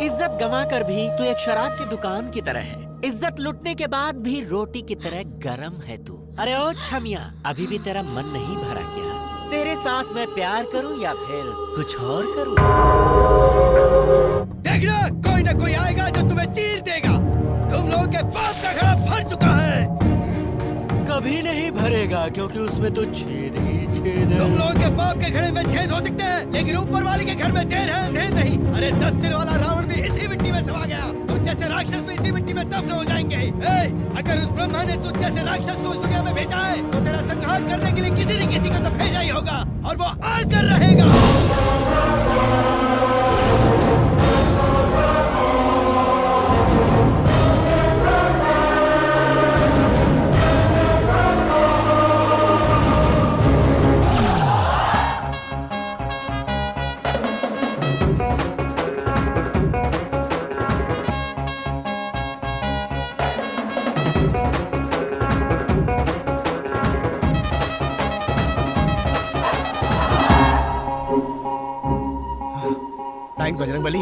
इज्जत गंवा कर भी तू एक शराब की दुकान की तरह है। इज्जत लुटने के बाद भी रोटी की तरह गरम है तू। अरे ओ छमिया, अभी भी तेरा मन नहीं भरा क्या? तेरे साथ मैं प्यार करूं या फिर कुछ और करूं? देखना, कोई ना कोई आएगा जो तुम्हें चीर देगा। तुम लोगों के बाप का घड़ा भर चुका है। कभी नहीं भरेगा क्योंकि उसमें तो छेद ही छेद है। तुम लोगों के बाप के घड़े में छेद हो सकते हैं, लेकिन ऊपर वाले के घर में देर है अंधेर नहीं। अरे 10 सिर वाला रावण भी इसी मिट्टी में समा गया। तुझ जैसे राक्षस भी इसी मिट्टी में दफन हो जाएंगे। अगर उस ब्रह्मा ने तुझ जैसे राक्षस को इस दुनिया में भेजा है तो तेरा संहार करने के लिए किसी न किसी को तो भेजा ही होगा, और वो आकर रहेगा। थैंक बजरंग बली।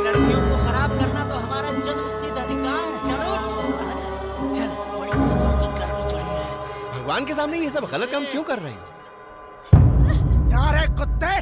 लड़कियों को खराब करना तो हमारा जन्मसिद्ध अधिकार है। चलो चल, बड़ी जोर की गर्मी चढ़ी है। भगवान के सामने ये सब गलत काम क्यों कर रहे हैं? जा रहे कुत्ते।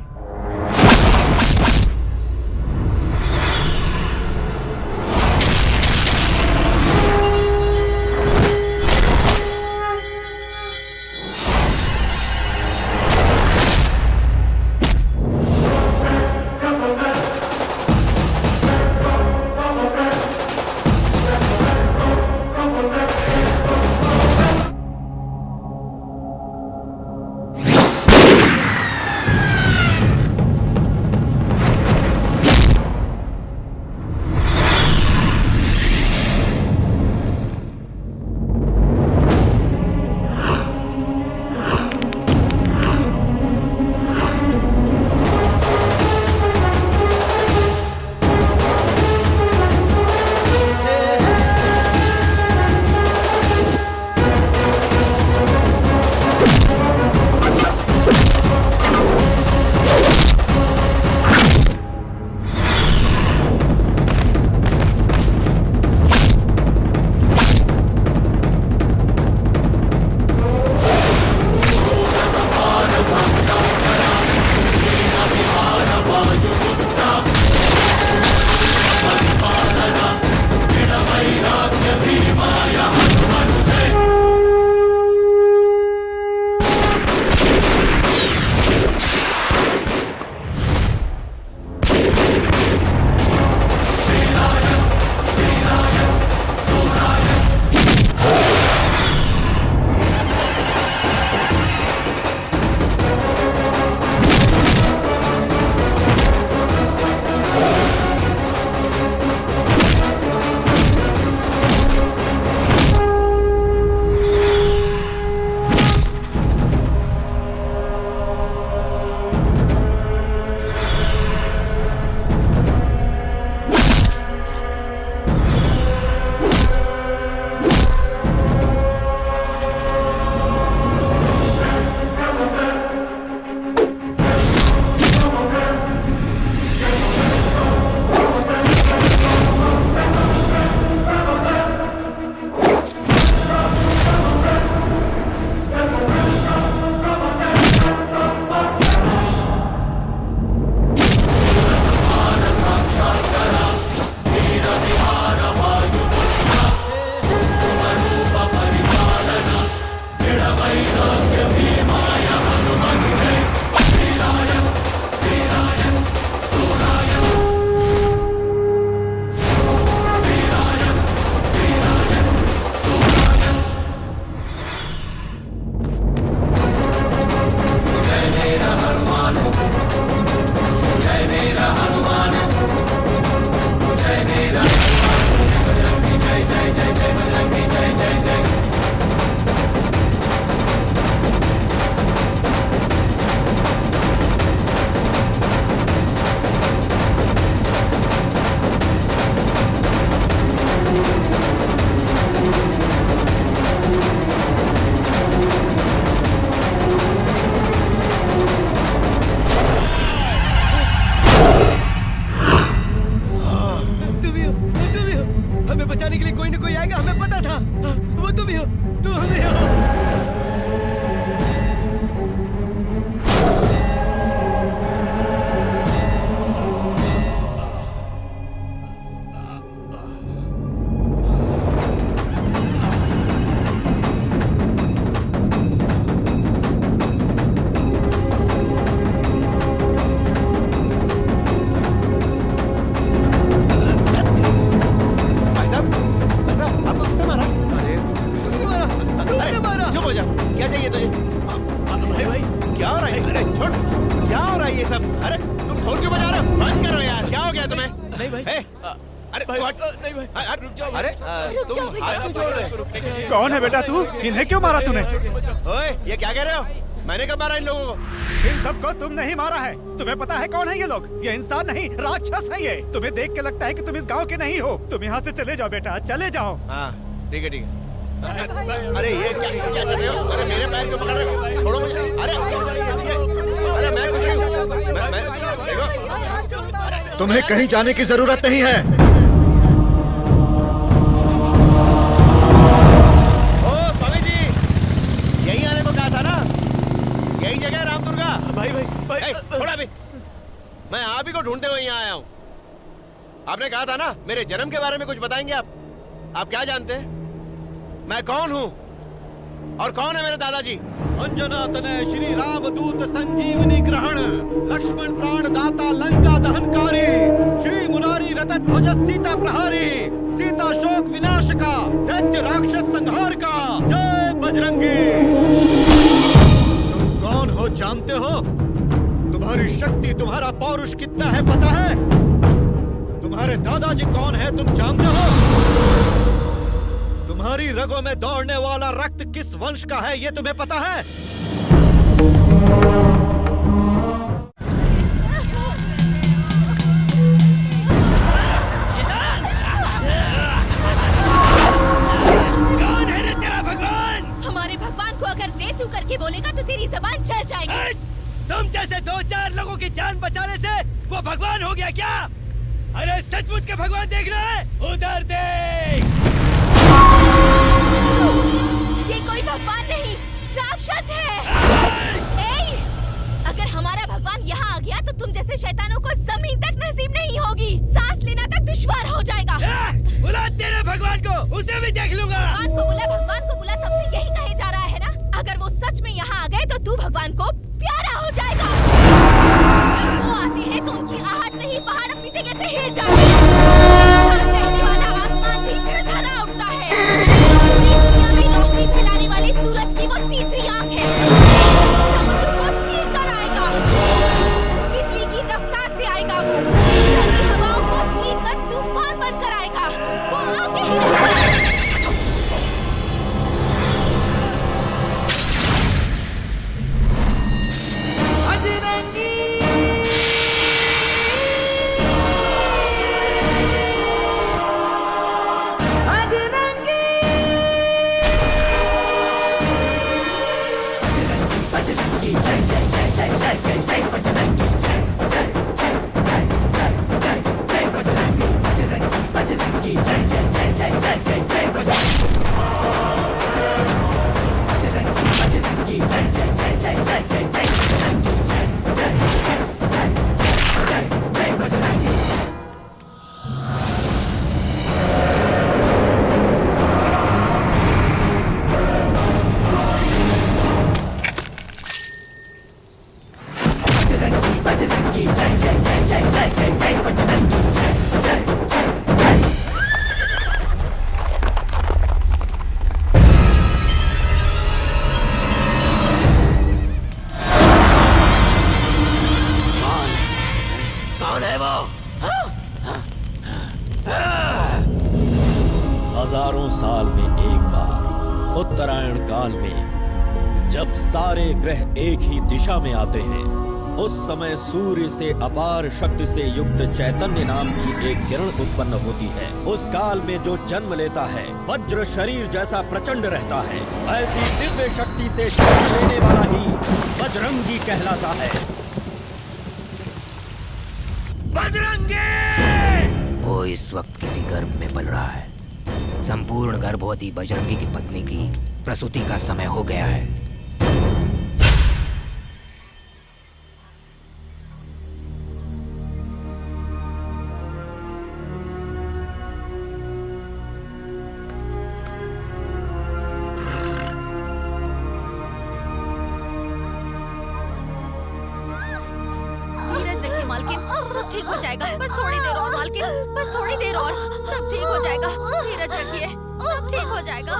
क्या हो रहा है ये सब? अरे तुम ढोल क्यों बजा रहे हो? बंद करो यार, क्या हो गया तुम्हें? नहीं भाई। अरे भाई, नहीं भाई, रुक जाओ। अरे रुक जाओ तुम हाथ क्यों जोड़ रहे हो? कौन है बेटा तू? इन्हें क्यों मारा तूने? ओए ये क्या कह रहे हो? मैंने कब मारा इन लोगों को? इन सबको तुम नहीं मारा है। तुम्हें पता है कौन है ये लोग? ये इंसान नहीं, राक्षस है ये। तुम्हें देख के लगता है कि तुम इस गांव के नहीं हो। तुम यहाँ से चले जाओ बेटा, चले जाओ। हाँ ठीक है ठीक है। अरे ये क्या कर रहे हो? अरे मेरे पैर क्यों पकड़ रहे हो? छोड़ो मुझे। अरे मैं कुछ नहीं हूँ। मैं देखो। तुम्हें कहीं जाने की जरूरत नहीं है। ओ स्वामी जी, यही आने को कहा था ना? यही जगह है रामदुर्गा। भाई थोड़ा भी, मैं आप ही को ढूंढते हुए यहाँ आया हूँ। आपने कहा था ना मेरे जन्म के बारे में कुछ बताएंगे आप क्या जानते हैं? मैं कौन हूँ और कौन है मेरे दादाजी? अंजना तनय श्री राम दूत संजीवनी ग्रहण, लक्ष्मण प्राण दाता लंका दहनकारी, श्री मुरारी रतन ध्वज सीता प्रहारी, सीता शोक विनाश का, दैत्य राक्षस संहार का। जय बजरंगी। तुम कौन हो जानते हो? तुम्हारी शक्ति, तुम्हारा पौरुष कितना है पता है? तुम्हारे दादाजी कौन है तुम जानते हो? तुम्हारी रगों में दौड़ने वाला रक्त किस वंश का है ये तुम्हें पता है? कौन है रे तेरा भगवान? हमारे भगवान को अगर बेतू करके बोलेगा तो तेरी जबान चल जाएगी। तुम जैसे 2-4 लोगों की जान बचाने से वो भगवान हो गया क्या? अरे सचमुच के भगवान देख रहा है? उधर देख। ये कोई भगवान नहीं, राक्षस है। अगर हमारा भगवान यहाँ आ गया तो तुम जैसे शैतानों को जमीन तक नसीब नहीं होगी। सांस लेना तक दुश्वार हो जाएगा। बुला तेरे भगवान को, उसे भी देख लूंगा। भगवान को बुला तब से यही कहे जा रहा है ना? अगर वो सच में यहाँ आ गए तो तू भगवान को प्यारा हो जाएगा। जब वो आते हैं तो उनकी आहट से ही पहाड़ अपनी जगह से हिल जाते हैं। रहने वाला आसमान भी धड़धड़ा उठता है। पूरी दुनिया में रोशनी फैलाने वाले सूरज की वो तीसरी आंख है। समुद्र को चीर कर आएगा। बिजली की रफ्तार से आएगा वो। ठंडी हवाओं को चीर कर तूफान बनकर आएगा। वो आगे ही रहेगा। हजारों साल में एक बार उत्तरायण काल में जब सारे ग्रह एक ही दिशा में आते हैं, उस समय सूर्य से अपार शक्ति से युक्त चैतन्य नाम की एक किरण उत्पन्न होती है। उस काल में जो जन्म लेता है वज्र शरीर जैसा प्रचंड रहता है। ऐसी दिव्य शक्ति से जन्म लेने वाला ही बजरंगी कहलाता है। बजरंगी! वो इस वक्त किसी गर्भ में पल रहा है। संपूर्ण गर्भवती बजरंगी की पत्नी की प्रसूति का समय हो गया है। धीरज रखिए मालकिन, सब ठीक हो जाएगा। बस थोड़ी देर और मालकिन, बस थोड़ी देर और, सब ठीक हो जाएगा। धीरज रखिए, सब ठीक हो जाएगा।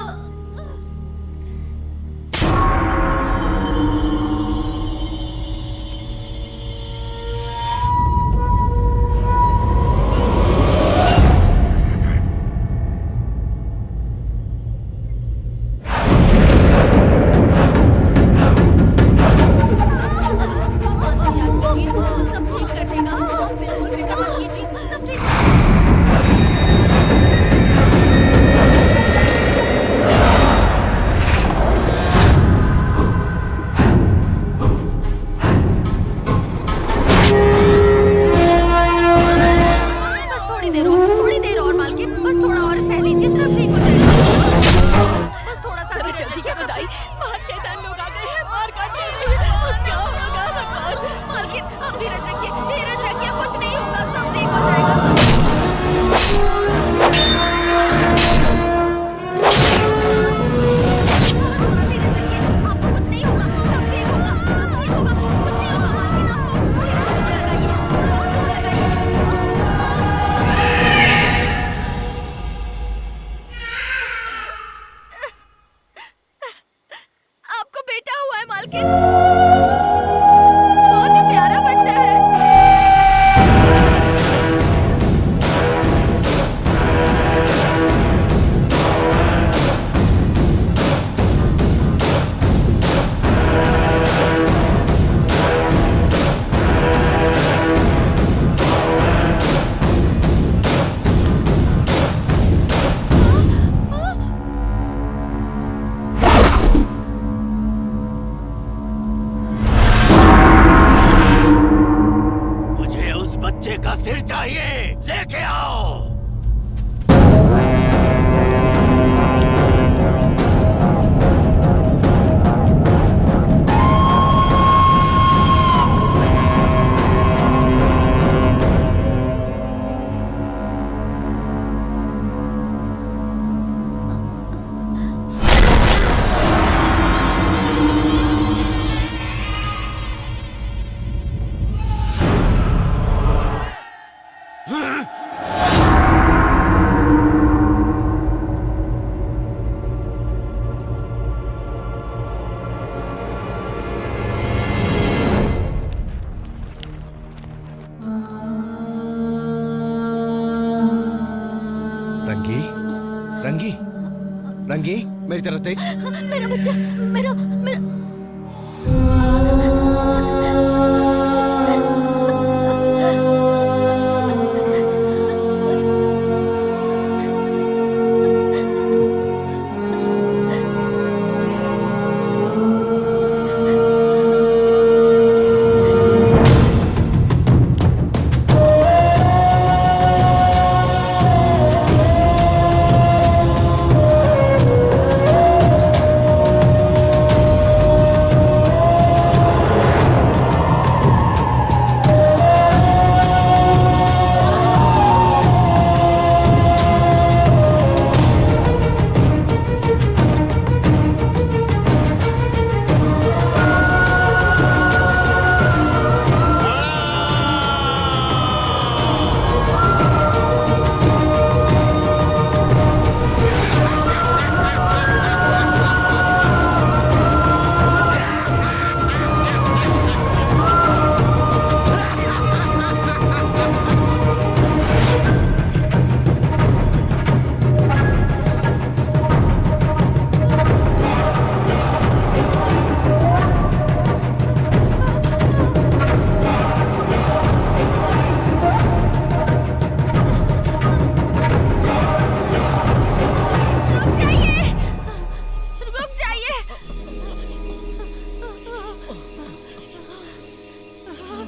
सिर चाहिए, लेके आओ। रंगी, रंगी, रंगी, मेरी तरफ देख। मेरा बच्चा, मेरा मेरा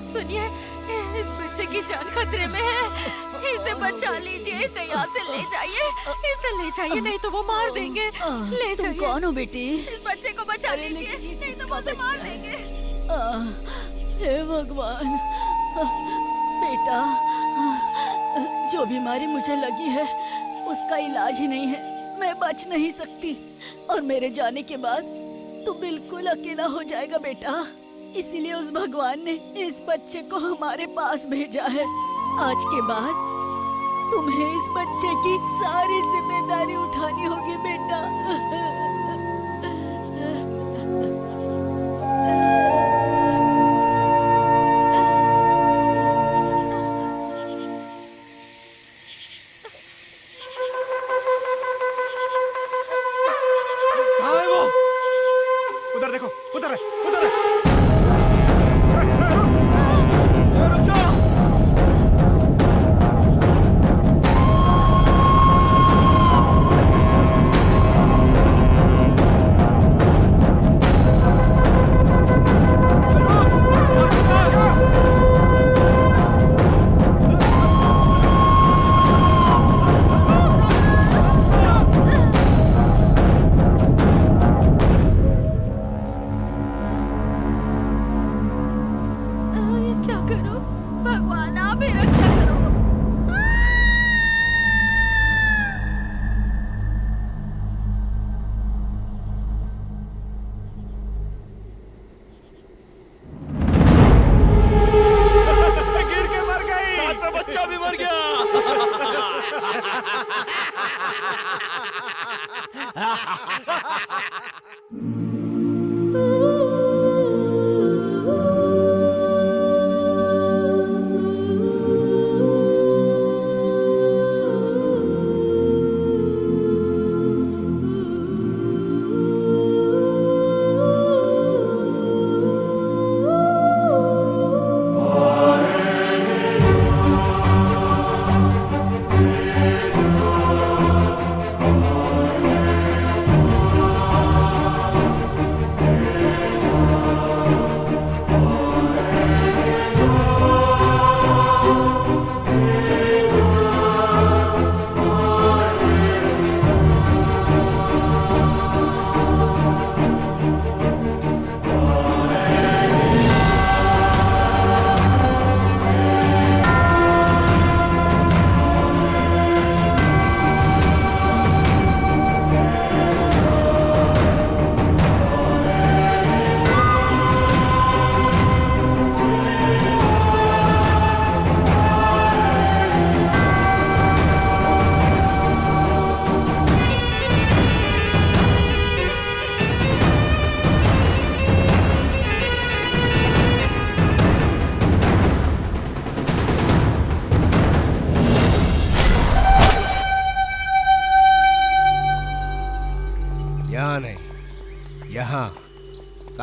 सुनिए, इस बच्चे की जान खतरे में है। इसे बचा लीजिए, इसे यहाँ से ले जाइए, इसे ले जाइए, नहीं तो वो मार देंगे। ले तुम जाइए। कौन हो बेटी? इस बच्चे को बचा लीजिए, नहीं तो वो उसे मार देंगे। हे भगवान, बेटा, जो बीमारी मुझे लगी है उसका इलाज ही नहीं है। मैं बच नहीं सकती और मेरे जाने के बाद तू बिल्कुल अकेला हो जाएगा बेटा। इसीलिए उस भगवान ने इस बच्चे को हमारे पास भेजा है। आज के बाद तुम्हें इस बच्चे की सारी जिम्मेदारी उठानी होगी बेटा। कहाँ है वो? उधर देखो, उधर है, उधर है। क्या करूं? भगवान आप ही रक्षा करो। गिर के मर गई। साथ में बच्चा भी मर गया।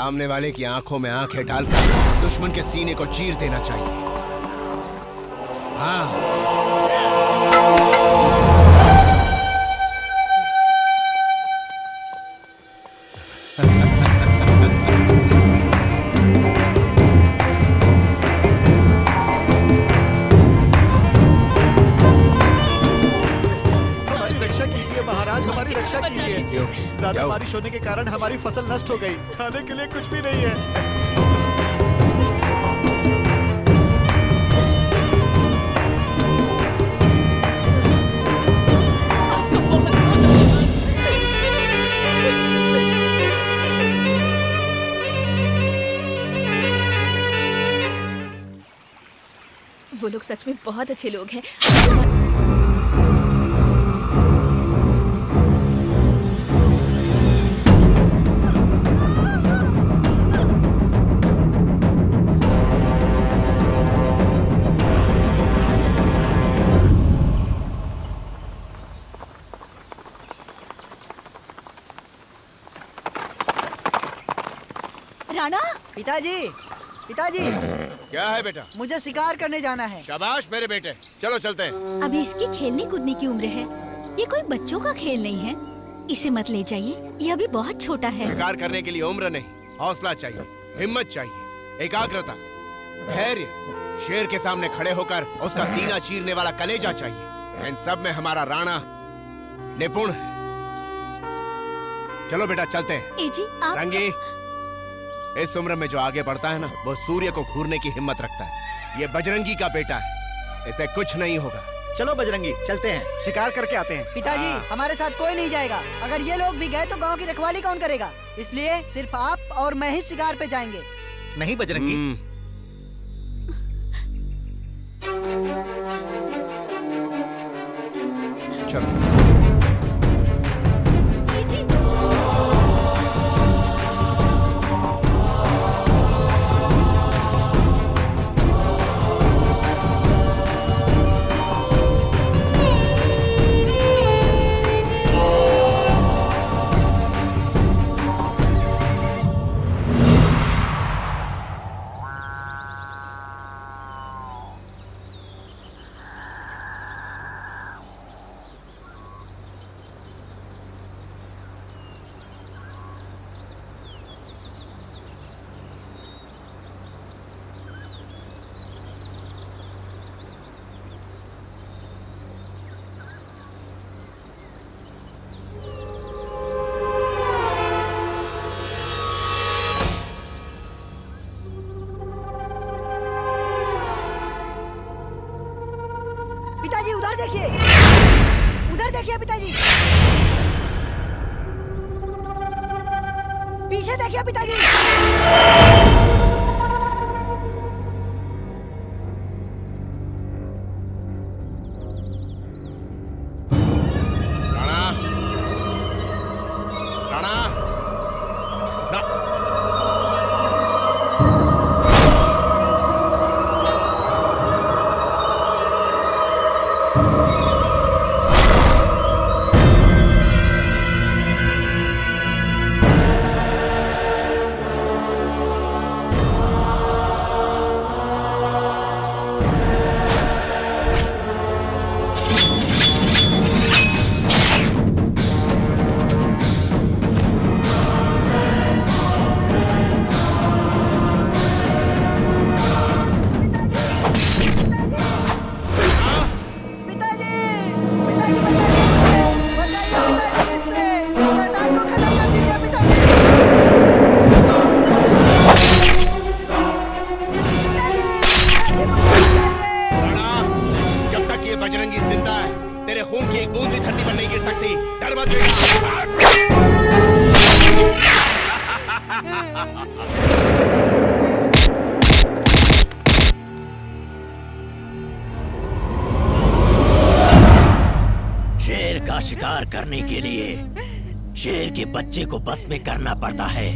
सामने वाले की आंखों में आंखें डालकर दुश्मन के सीने को चीर देना चाहिए। हाँ। हमारी रक्षा कीजिए महाराज, हमारी रक्षा कीजिए। ज्यादा जाओ। बारिश होने के कारण हमारी फसल नष्ट हो गई, खाने के लिए कुछ भी नहीं है। वो लोग सच में बहुत अच्छे लोग हैं। राणा, पिताजी, पिताजी, क्या है बेटा? मुझे शिकार करने जाना है। शाबाश मेरे बेटे, चलो चलते हैं। अभी इसकी खेलने कूदने की उम्र है, ये कोई बच्चों का खेल नहीं है। इसे मत ले जाइए, ये अभी बहुत छोटा है। शिकार करने के लिए उम्र नहीं, हौसला चाहिए, हिम्मत चाहिए, एकाग्रता, धैर्य, शेर के सामने खड़े होकर उसका सीना चीरने वाला कलेजा चाहिए। इन सब में हमारा राणा निपुण है। चलो बेटा चलते हैं। ए जी, आप रंगी, इस उम्र में जो आगे बढ़ता है ना, वो सूर्य को घूरने की हिम्मत रखता है। ये बजरंगी का बेटा है, इसे कुछ नहीं होगा। चलो बजरंगी, चलते हैं, शिकार करके आते हैं। पिताजी, हमारे साथ कोई नहीं जाएगा। अगर ये लोग भी गए तो गांव की रखवाली कौन करेगा? इसलिए सिर्फ आप और मैं ही शिकार पे जाएंगे। नहीं बजरंगी, चलो। ए जी, पिताजी उधर देखिए, उधर देखिए पिताजी, पीछे देखिए पिताजी। राणा, राणा, बजरंगी जिंदा है, तेरे खून की एक बूंद भी धरती पर नहीं गिर सकती। डर मत शेर का शिकार करने के लिए शेर के बच्चे को बस में करना पड़ता है।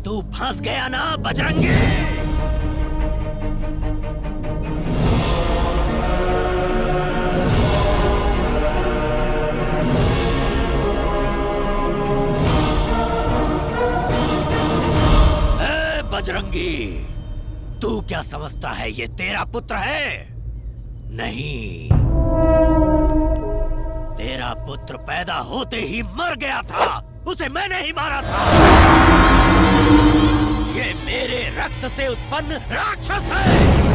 तू फंस गया ना बजरंगी। तू क्या समझता है ये तेरा पुत्र है? नहीं, तेरा पुत्र पैदा होते ही मर गया था। उसे मैंने ही मारा था। ये मेरे रक्त से उत्पन्न राक्षस है।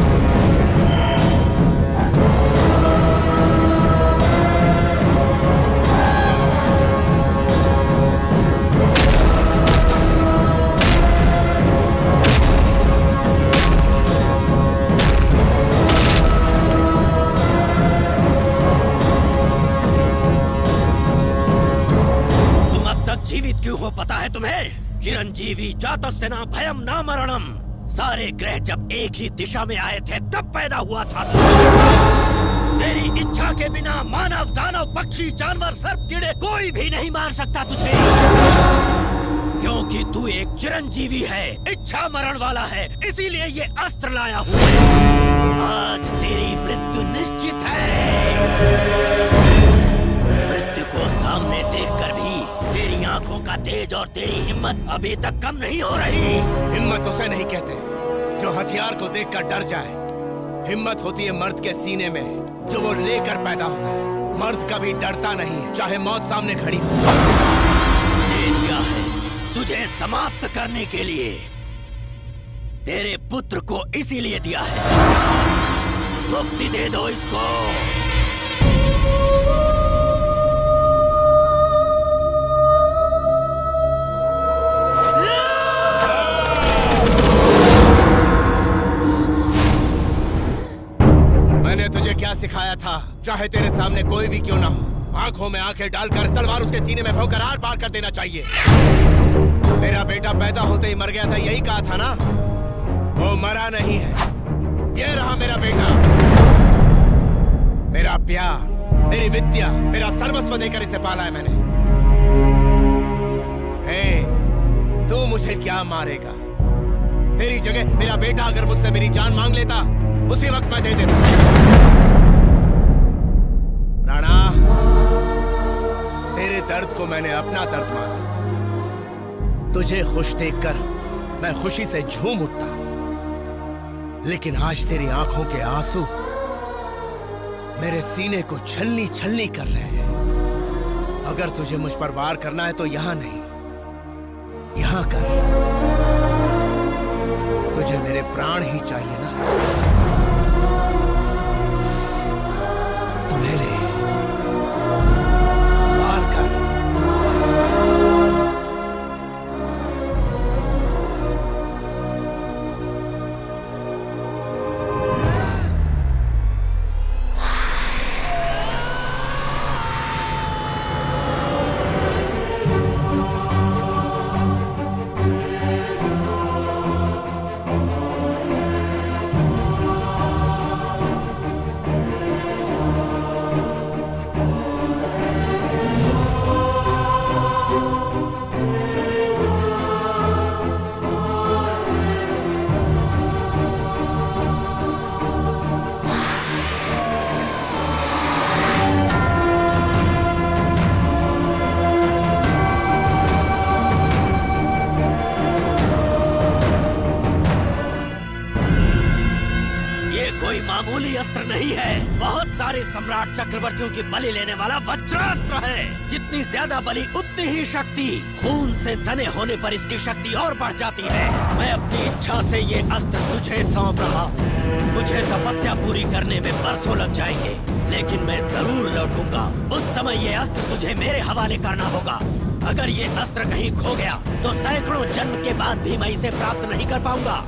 जीवित क्यों हो पता है तुम्हें? चिरंजीवी जातस्य न भयम न मरणम। सारे ग्रह जब एक ही दिशा में आए थे तब पैदा हुआ था। तेरी इच्छा के बिना मानव, दानव, पक्षी, जानवर, सर्प, कीड़े कोई भी नहीं मार सकता तुझे, क्योंकि तू एक चिरंजीवी है, इच्छा मरण वाला है। इसीलिए ये अस्त्र लाया हूँ। आज तेरी मृत्यु निश्चित है। मृत्यु को सामने देखकर भी तेरी आंखों का तेज और तेरी हिम्मत अभी तक कम नहीं हो रही। हिम्मत उसे नहीं कहते जो हथियार को देखकर डर जाए। हिम्मत होती है मर्द के सीने में जो वो लेकर पैदा होता है। मर्द कभी डरता नहीं है, चाहे मौत सामने खड़ी हो। दे दिया है तुझे समाप्त करने के लिए। तेरे पुत्र को इसीलिए दिया है। मुक्ति दे दो इसको। मैंने तुझे क्या सिखाया था? चाहे तेरे सामने कोई भी क्यों ना हो, आंखों में आंखें डालकर तलवार उसके सीने में भोंकर आर पार कर देना चाहिए। मेरा बेटा पैदा होते ही मर गया था, यही कहा था ना? वो मरा नहीं है। ये रहा मेरा बेटा। मेरा प्यार, मेरी विद्या, मेरा सर्वस्व देकर इसे पाला है मैंने। तू मुझे क्या मारेगा? तेरी जगह मेरा बेटा अगर मुझसे मेरी जान मांग लेता, उसी वक्त मैं दे देता। राणा, तेरे दर्द को मैंने अपना दर्द माना। तुझे खुश देखकर मैं खुशी से झूम उठता, लेकिन आज तेरी आंखों के आंसू मेरे सीने को छलनी छलनी कर रहे हैं। अगर तुझे मुझ पर वार करना है तो यहां नहीं, यहां कर। तुझे मेरे प्राण ही चाहिए ना? ले ले, वार कर। मामूली अस्त्र नहीं है, बहुत सारे सम्राट चक्रवर्तियों की बलि लेने वाला वज्रास्त्र है। जितनी ज्यादा बलि उतनी ही शक्ति। खून से सने होने पर इसकी शक्ति और बढ़ जाती है। मैं अपनी इच्छा से ये अस्त्र तुझे सौंप रहा हूँ। मुझे तपस्या पूरी करने में बरसों लग जाएंगे, लेकिन मैं जरूर लौटूंगा। उस समय ये अस्त्र तुझे मेरे हवाले करना होगा। अगर ये अस्त्र कहीं खो गया तो सैकड़ों जन्म के बाद भी मैं इसे प्राप्त नहीं कर पाऊंगा,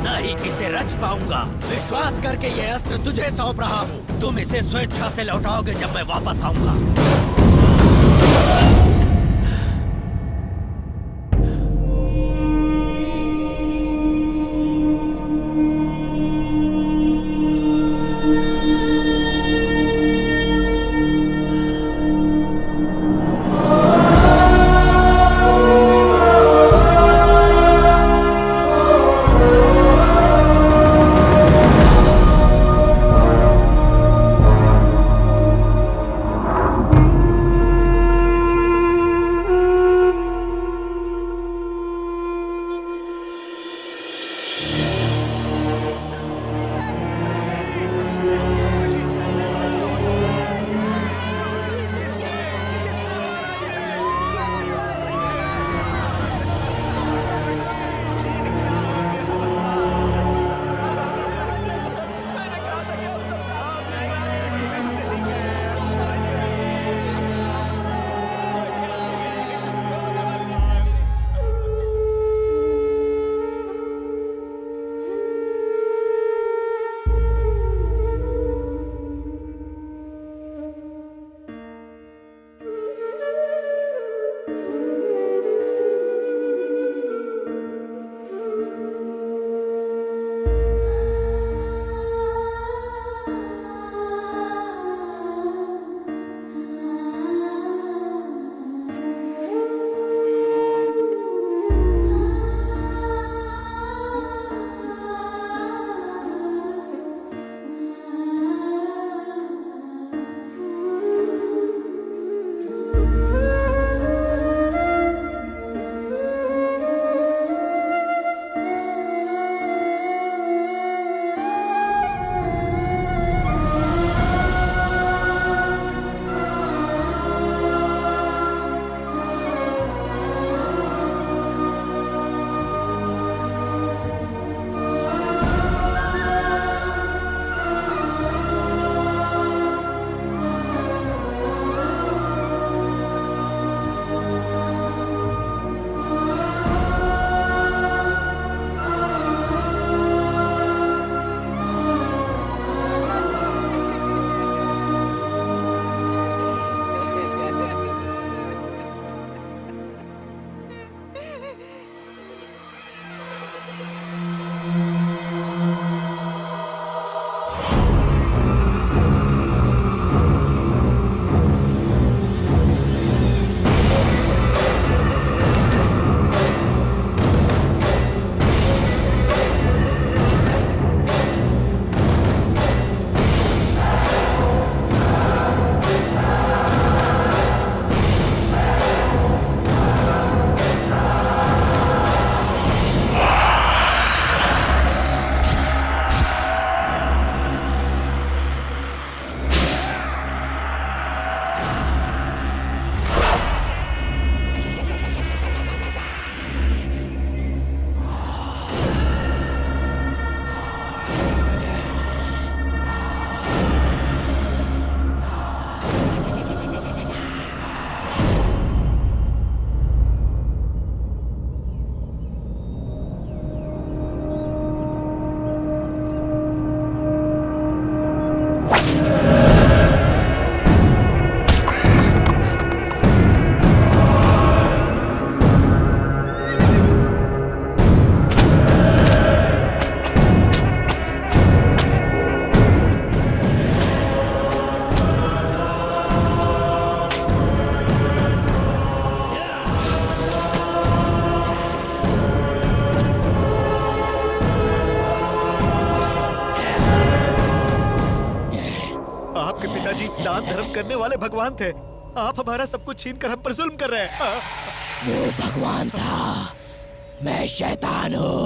न ही इसे रच पाऊंगा। विश्वास करके ये अस्त्र तुझे सौंप रहा हूँ। तुम इसे स्वेच्छा से लौटाओगे जब मैं वापस आऊंगा। दान धर्म करने वाले भगवान थे। आप हमारा सब कुछ छीन कर हम पर जुल्म कर रहे हैं। वो भगवान था, मैं शैतान हूँ।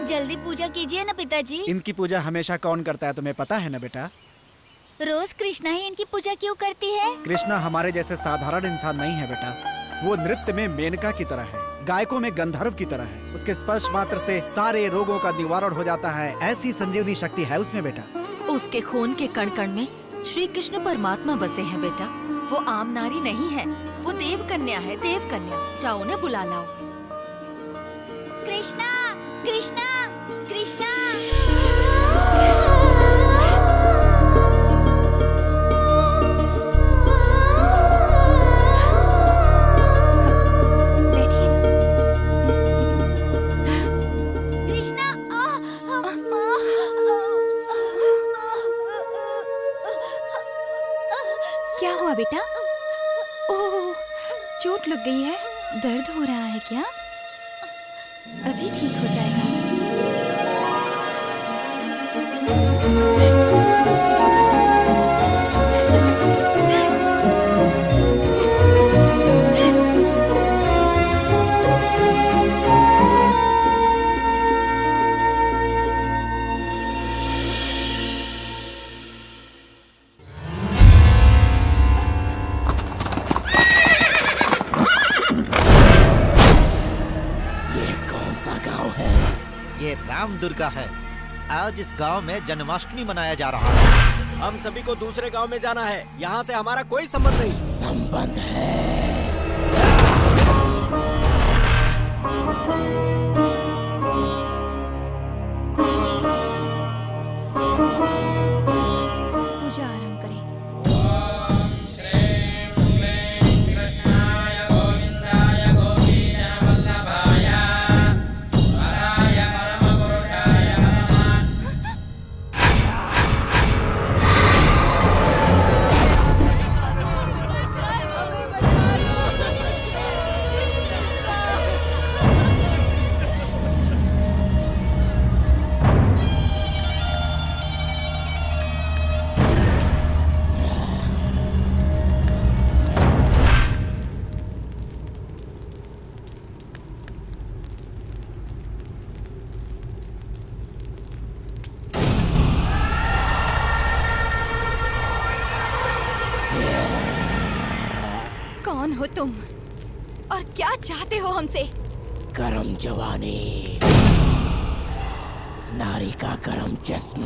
जल्दी पूजा कीजिए ना पिताजी। इनकी पूजा हमेशा कौन करता है तुम्हें पता है ना बेटा? रोज कृष्णा ही इनकी पूजा क्यों करती है? कृष्णा हमारे जैसे साधारण इंसान नहीं है बेटा। वो नृत्य में मेनका की तरह है, गायकों में गंधर्व की तरह है। उसके स्पर्श मात्र से सारे रोगों का निवारण हो जाता है। ऐसी संजीवनी शक्ति है उसमें बेटा। उसके खून के कण कण में श्री कृष्ण परमात्मा बसे हैं बेटा। वो आम नारी नहीं है, वो देव कन्या है, देव कन्या। जाओ उन्हें बुला लाओ। कृष्णा, कृष्णा, कृष्णा। क्या हुआ बेटा? ओह, चोट लग गई है। दर्द हो रहा है क्या? अभी ठीक हो जाएगा। ये राम दुर्गा है। आज इस गांव में जन्माष्टमी मनाया जा रहा है। हम सभी को दूसरे गांव में जाना है। यहाँ से हमारा कोई संबंध नहीं। संबंध है। पूजा आरंभ करें। कौन हो तुम और क्या चाहते हो हमसे? गरम जवानी, नारी का गरम जिस्म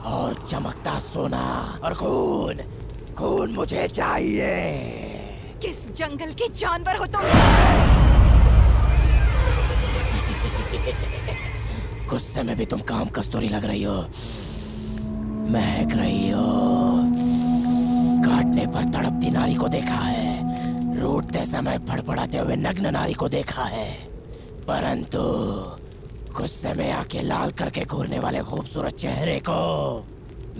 और चमकता सोना और खून। खून मुझे चाहिए। किस जंगल के जानवर हो तुम? गुस्से में भी तुम काम कस्तूरी लग रही हो, महक रही हो। काटने पर तड़पती नारी को देखा है, रूठते समय फड़फड़ाते हुए नग्न नारी को देखा है, परंतु गुस्से में आके लाल करके घूरने वाले खूबसूरत चेहरे को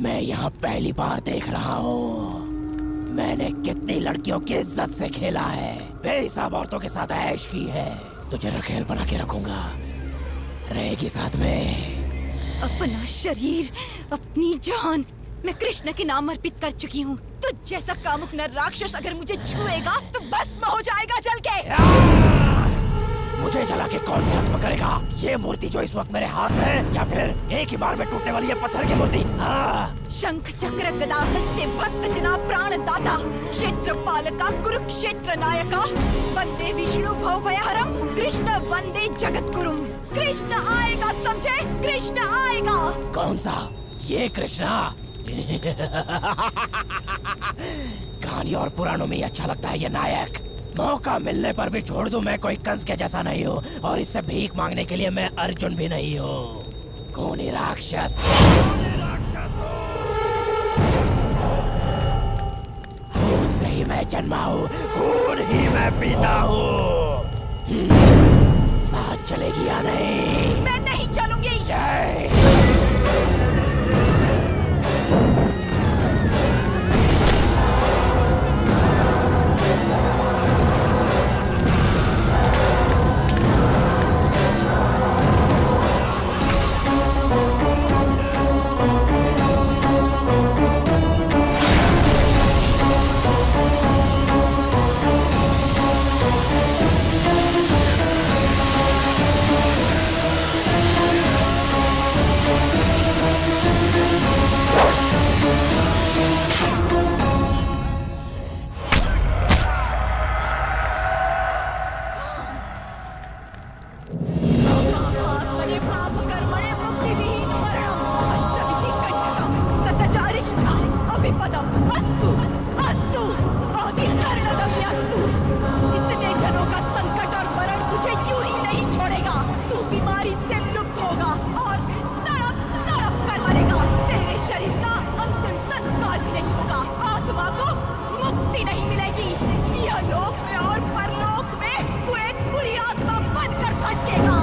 मैं यहाँ पहली बार देख रहा हूँ। मैंने कितनी लड़कियों की इज्जत से खेला है, बेहिसाब औरतों के साथ ऐश की है। तुझे रखेल बना के रखूंगा, रहेगी साथ में। अपना शरीर, अपनी जान मैं कृष्ण के नाम अर्पित कर चुकी हूँ। तो जैसा कामुक नर राक्षस अगर मुझे छुएगा तो भस्म हो जाएगा जल के। मुझे जला के कौन भस्म करेगा? ये मूर्ति जो इस वक्त मेरे हाथ में है, या फिर एक ही बार में टूटने वाली ये पत्थर की मूर्ति? शंख चक्र गदा हस्ते भक्त जना प्राण दाता, क्षेत्र पालका कुरुक्षेत्र नायका, वंदे विष्णु भवभयहरम, कृष्ण वंदे जगत गुरुम। कृष्ण आएगा, समझे? कृष्ण आएगा। कौन सा? ये कृष्णा? कहानी और पुराणों में ही अच्छा लगता है ये नायक। मौका मिलने पर भी छोड़ दूं, मैं कोई कंस के जैसा नहीं हूँ, और इससे भीख मांगने के लिए मैं अर्जुन भी नहीं हूँ। खूनी राक्षस, खून से ही मैं जन्मा हूँ, खून ही मैं पीता हूँ। साथ चलेगी या नहीं? मैं नहीं चलूंगी। इतने जनों का संकट और मरण तुझे यूं ही नहीं छोड़ेगा। तू बीमारी से लुप्त होगा और तड़प तड़प कर मरेगा। तेरे शरीर का अंतिम संस्कार भी नहीं होगा। आत्मा को मुक्ति नहीं मिलेगी। यह लोक में और परलोक में तू एक बुरी आत्मा बनकर भटकेगा।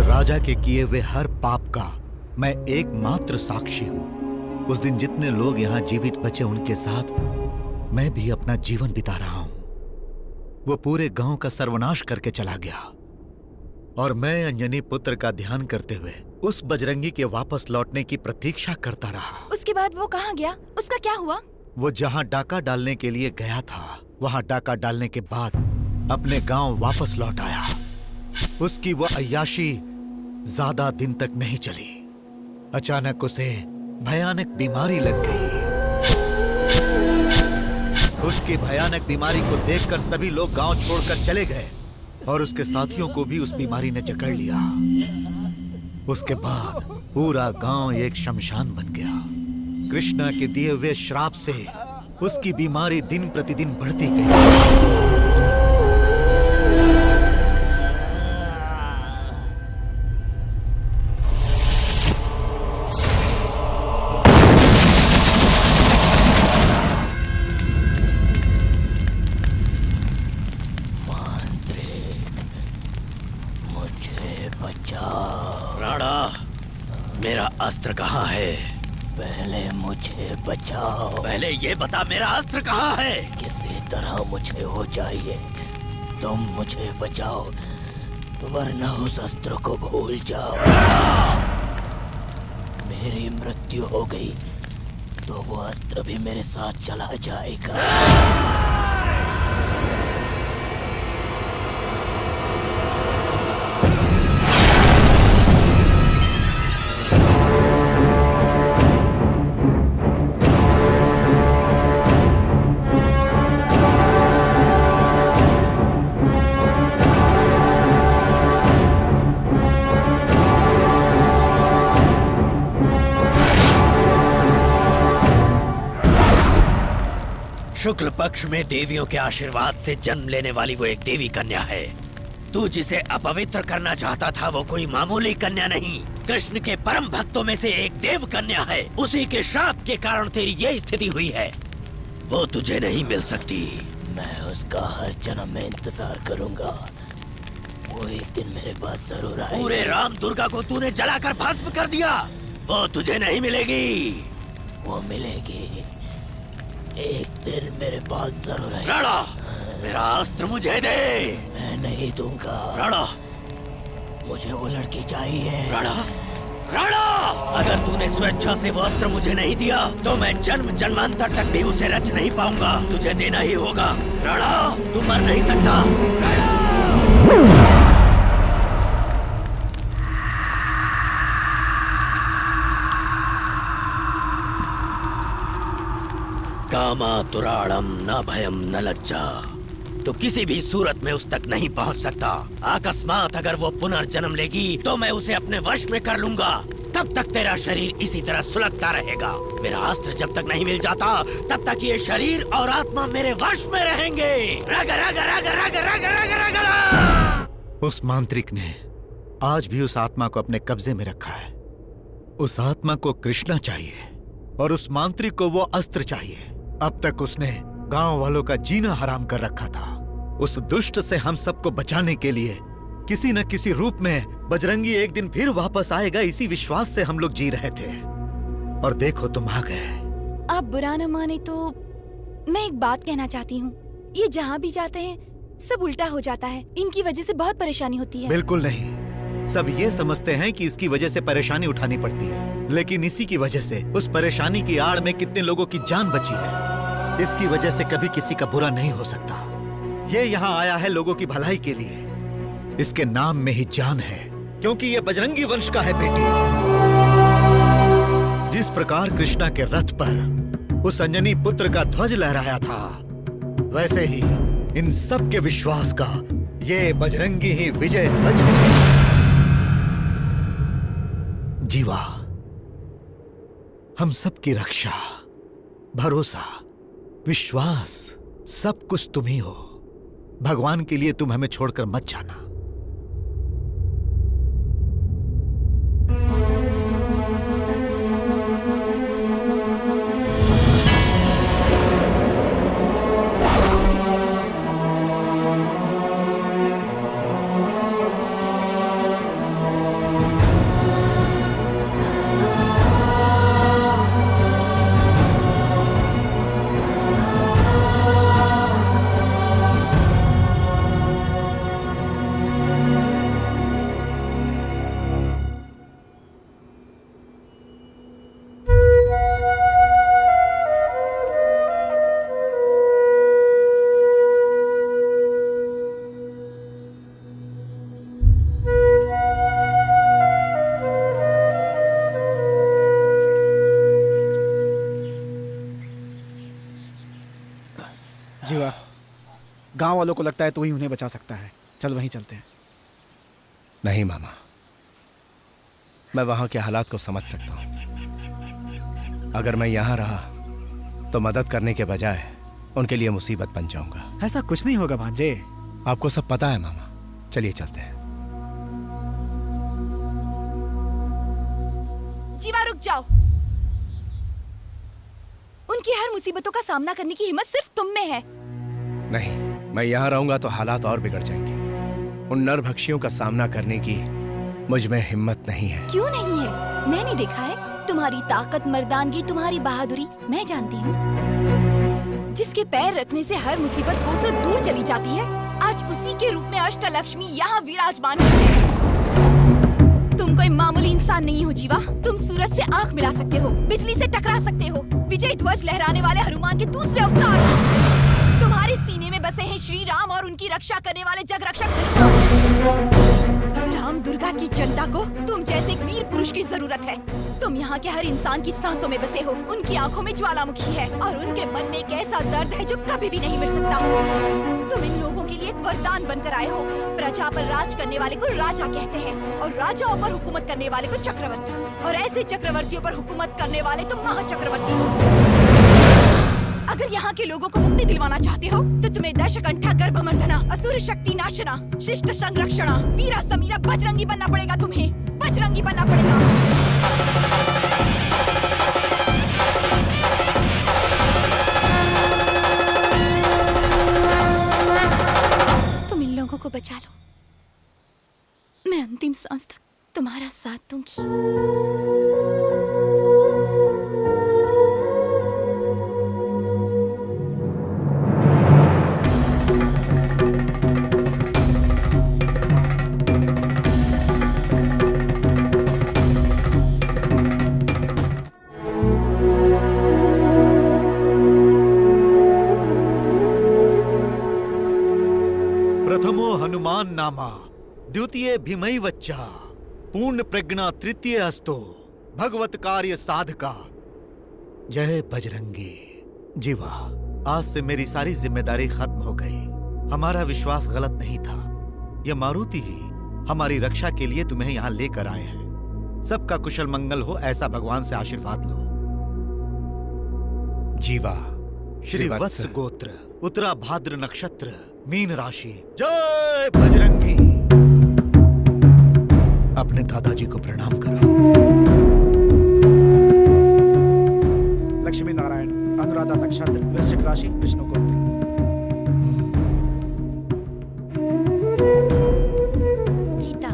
राजा के किए हुए हर पाप का मैं एकमात्र साक्षी हूँ। उस दिन जितने लोग यहाँ जीवित बचे उनके साथ मैं भी अपना जीवन बिता रहा हूँ। वो पूरे गांव का सर्वनाश करके चला गया और मैं अंजनी पुत्र का ध्यान करते हुए उस बजरंगी के वापस लौटने की प्रतीक्षा करता रहा। उसके बाद वो कहाँ गया? उसका क्या हुआ? वो जहाँ डाका डालने के लिए गया था वहाँ डाका डालने के बाद अपने गांव वापस लौट आया। उसकी वो अय्याशी ज्यादा दिन तक नहीं चली। अचानक उसे भयानक बीमारी लग गई। उसकी भयानक बीमारी को देखकर सभी लोग गांव छोड़कर चले गए और उसके साथियों को भी उस बीमारी ने जकड़ लिया। उसके बाद पूरा गांव एक शमशान बन गया। कृष्णा के दिए हुए श्राप से उसकी बीमारी दिन प्रतिदिन बढ़ती गई। मेरा अस्त्र कहाँ है? पहले मुझे बचाओ। पहले ये बता मेरा अस्त्र कहाँ है? किसी तरह मुझे हो चाहिए। तुम मुझे बचाओ वरना उस अस्त्र को भूल जाओ। मेरी मृत्यु हो गई तो वो अस्त्र भी मेरे साथ चला जाएगा। शुक्ल पक्ष में देवियों के आशीर्वाद से जन्म लेने वाली वो एक देवी कन्या है। तू जिसे अपवित्र करना चाहता था वो कोई मामूली कन्या नहीं, कृष्ण के परम भक्तों में से एक देव कन्या है। उसी के श्राप के कारण तेरी ये स्थिति हुई है। वो तुझे नहीं मिल सकती। मैं उसका हर जन्म में इंतजार करूंगा। वो एक दिन मेरे पास जरूर आएगी। पूरे राम दुर्गा को तूने जलाकर भस्म कर दिया, वो तुझे नहीं मिलेगी। वो मिलेगी, एक दिन मेरे पास जरूर आएगी। राणा, मेरा अस्त्र मुझे दे। मैं नहीं दूंगा। राणा, मुझे वो लड़की चाहिए। राणा, राणा, अगर तूने स्वेच्छा से वो अस्त्र मुझे नहीं दिया तो मैं जन्म जन्मांतर तक भी उसे रच नहीं पाऊंगा। तुझे देना ही होगा। राणा, तू मर नहीं सकता। राणा! कामातुराणम न भयम न लज्जा। तो किसी भी सूरत में उस तक नहीं पहुंच सकता। अकस्मात अगर वो पुनर्जन्म लेगी तो मैं उसे अपने वश में कर लूंगा। तब तक तेरा शरीर इसी तरह सुलगता रहेगा। मेरा अस्त्र जब तक नहीं मिल जाता तब तक ये शरीर और आत्मा मेरे वश में रहेंगे। रग रग रग रग रग रग रग रग। उस मांत्रिक ने आज भी उस आत्मा को अपने कब्जे में रखा है। उस आत्मा को कृष्णा चाहिए और उस मांत्रिक को वो अस्त्र चाहिए। अब तक उसने गांव वालों का जीना हराम कर रखा था। उस दुष्ट से हम सबको बचाने के लिए किसी न किसी रूप में बजरंगी एक दिन फिर वापस आएगा, इसी विश्वास से हम लोग जी रहे थे। और देखो तुम आ गए। आप बुरा न माने तो मैं एक बात कहना चाहती हूँ। ये जहाँ भी जाते हैं सब उल्टा हो जाता है। इनकी वजह से बहुत परेशानी होती है। बिल्कुल नहीं, सब ये समझते हैं कि इसकी वजह से परेशानी उठानी पड़ती है, लेकिन इसी की वजह से उस परेशानी की आड़ में कितने लोगों की जान बची है। इसकी वजह से कभी किसी का बुरा नहीं हो सकता। ये यहाँ आया है लोगों की भलाई के लिए। इसके नाम में ही जान है, क्योंकि ये बजरंगी वंश का है बेटी। जिस प्रकार कृष्णा के रथ पर उस अंजनी पुत्र का ध्वज लहराया था, वैसे ही इन सब के विश्वास का ये बजरंगी ही विजय ध्वज है। जीवा, हम सबकी रक्षा, भरोसा, विश्वास सब कुछ तुम ही हो। भगवान के लिए तुम हमें छोड़कर मत जाना। जीवा, गांव वालों को लगता है तू ही उन्हें बचा सकता है। चल वहीं चलते हैं। नहीं मामा, मैं वहां के हालात को समझ सकता हूं। अगर मैं यहां रहा तो मदद करने के बजाय उनके लिए मुसीबत बन जाऊंगा। ऐसा कुछ नहीं होगा भांजे। आपको सब पता है मामा। चलिए चलते हैं। जीवा रुक जाओ। उनकी हर मुसीबतों का सामना करने की हिम्मत सिर्फ तुम में है। नहीं, मैं यहाँ रहूंगा तो हालात और बिगड़ जाएंगे। उन नरभक्षियों का सामना करने की मुझ में हिम्मत नहीं है। क्यों नहीं है? मैंने देखा है तुम्हारी ताकत, मर्दानगी, तुम्हारी बहादुरी मैं जानती हूँ। जिसके पैर रखने से हर मुसीबत कोसों दूर चली जाती है, आज उसी के रूप में अष्टलक्ष्मी यहाँ विराजमान है। तुम कोई मामूली इंसान नहीं हो जीवा। तुम सूरज से आंख मिला सकते हो, बिजली से टकरा सकते हो, विजय ध्वज लहराने वाले हनुमान के दूसरे अवतार हो। तुम्हारे सीने में बसे हैं श्री राम और उनकी रक्षा करने वाले जग रक्षक राम दुर्गा की जनता को तुम जैसे एक वीर पुरुष की जरूरत है। तुम यहाँ के हर इंसान की सांसों में बसे हो। उनकी आंखों में ज्वालामुखी है और उनके मन में एक ऐसा दर्द है जो कभी भी नहीं मिट सकता। तुम इन लोगों के लिए एक वरदान बनकर आए हो। प्रजा पर राज करने वाले को राजा कहते हैं और राजाओं पर हुकूमत करने वाले को चक्रवर्ती, और ऐसे चक्रवर्तियों पर हुकूमत करने वाले तुम महाचक्रवर्ती हो। अगर यहाँ के लोगों को मुक्ति दिलवाना चाहते हो तो तुम्हें दशकंठा गर्भमंडना, असुर शक्ति नाशना, शिष्ट संरक्षणा, वीरा समीरा बजरंगी बनना पड़ेगा। तुम्हें बजरंगी बनना पड़ेगा। तुम इन लोगों को बचा लो। अंतिम सांस तक तुम्हारा साथ दूंगी। प्रथमो हनुमान नामा, द्वितीय भीमई वच्चा, पूर्ण प्रज्ञा तृतीय अस्तो, भगवत कार्य साधका। जय बजरंगी। जीवा, आज से मेरी सारी जिम्मेदारी खत्म हो गई। हमारा विश्वास गलत नहीं था। यह मारुति ही हमारी रक्षा के लिए तुम्हें यहाँ लेकर आए हैं। सबका कुशल मंगल हो, ऐसा भगवान से आशीर्वाद लो। जीवा, श्री वत्स गोत्र, उत्तरा भाद्र नक्षत्र, मीन राशि। जय बजरंगी। अपने दादाजी को प्रणाम करो। लक्ष्मी नारायण, अनुराधा नक्षत्र, वृश्चिक राशि, विष्णु गोत्र। गीता,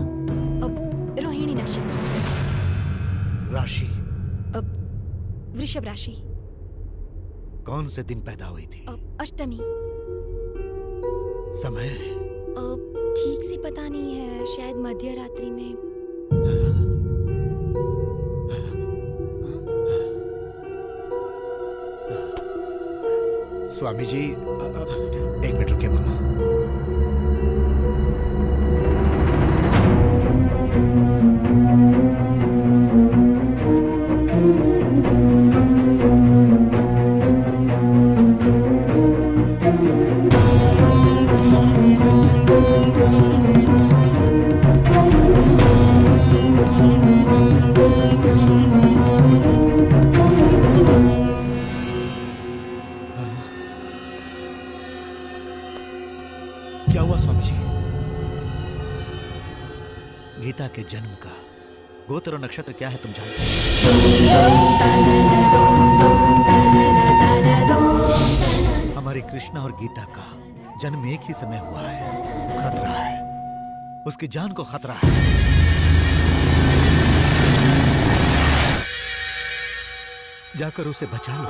अब रोहिणी नक्षत्र। राशि? अब वृषभ राशि। कौन से दिन पैदा हुई थी? अष्टमी। समय? ठीक से पता नहीं है, शायद मध्य रात्रि में। स्वामी जी, एक मिनट रुकिए मामा। क्या हुआ स्वामी जी? गीता के जन्म का गोत्र और नक्षत्र क्या है तुम जानते हो? हमारी कृष्णा और गीता का जन्म एक ही समय हुआ है। खतरा है, उसकी जान को खतरा है। जाकर उसे बचा लो।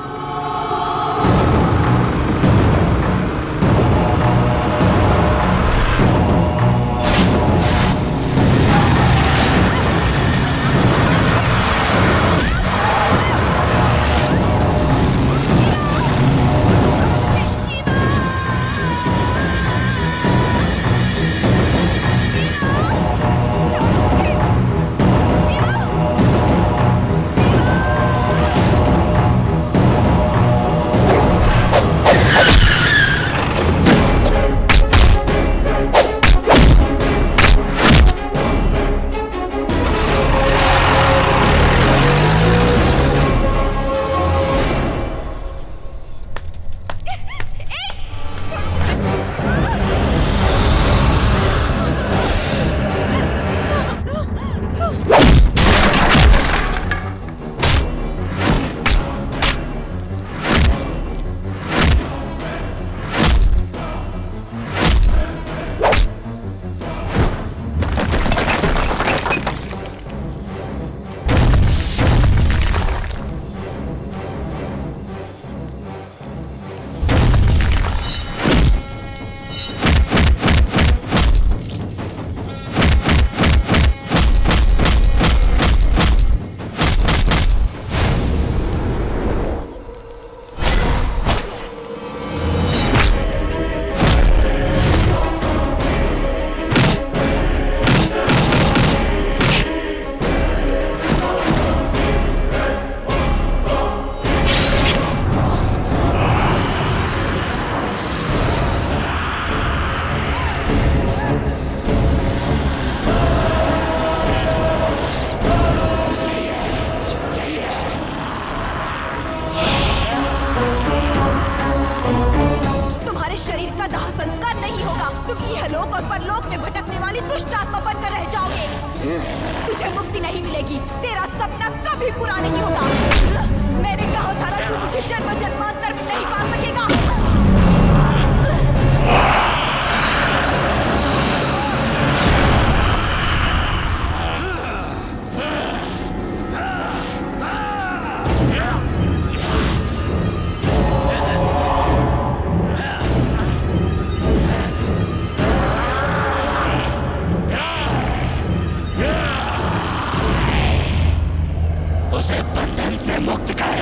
उसे बंधन से मुक्त कर।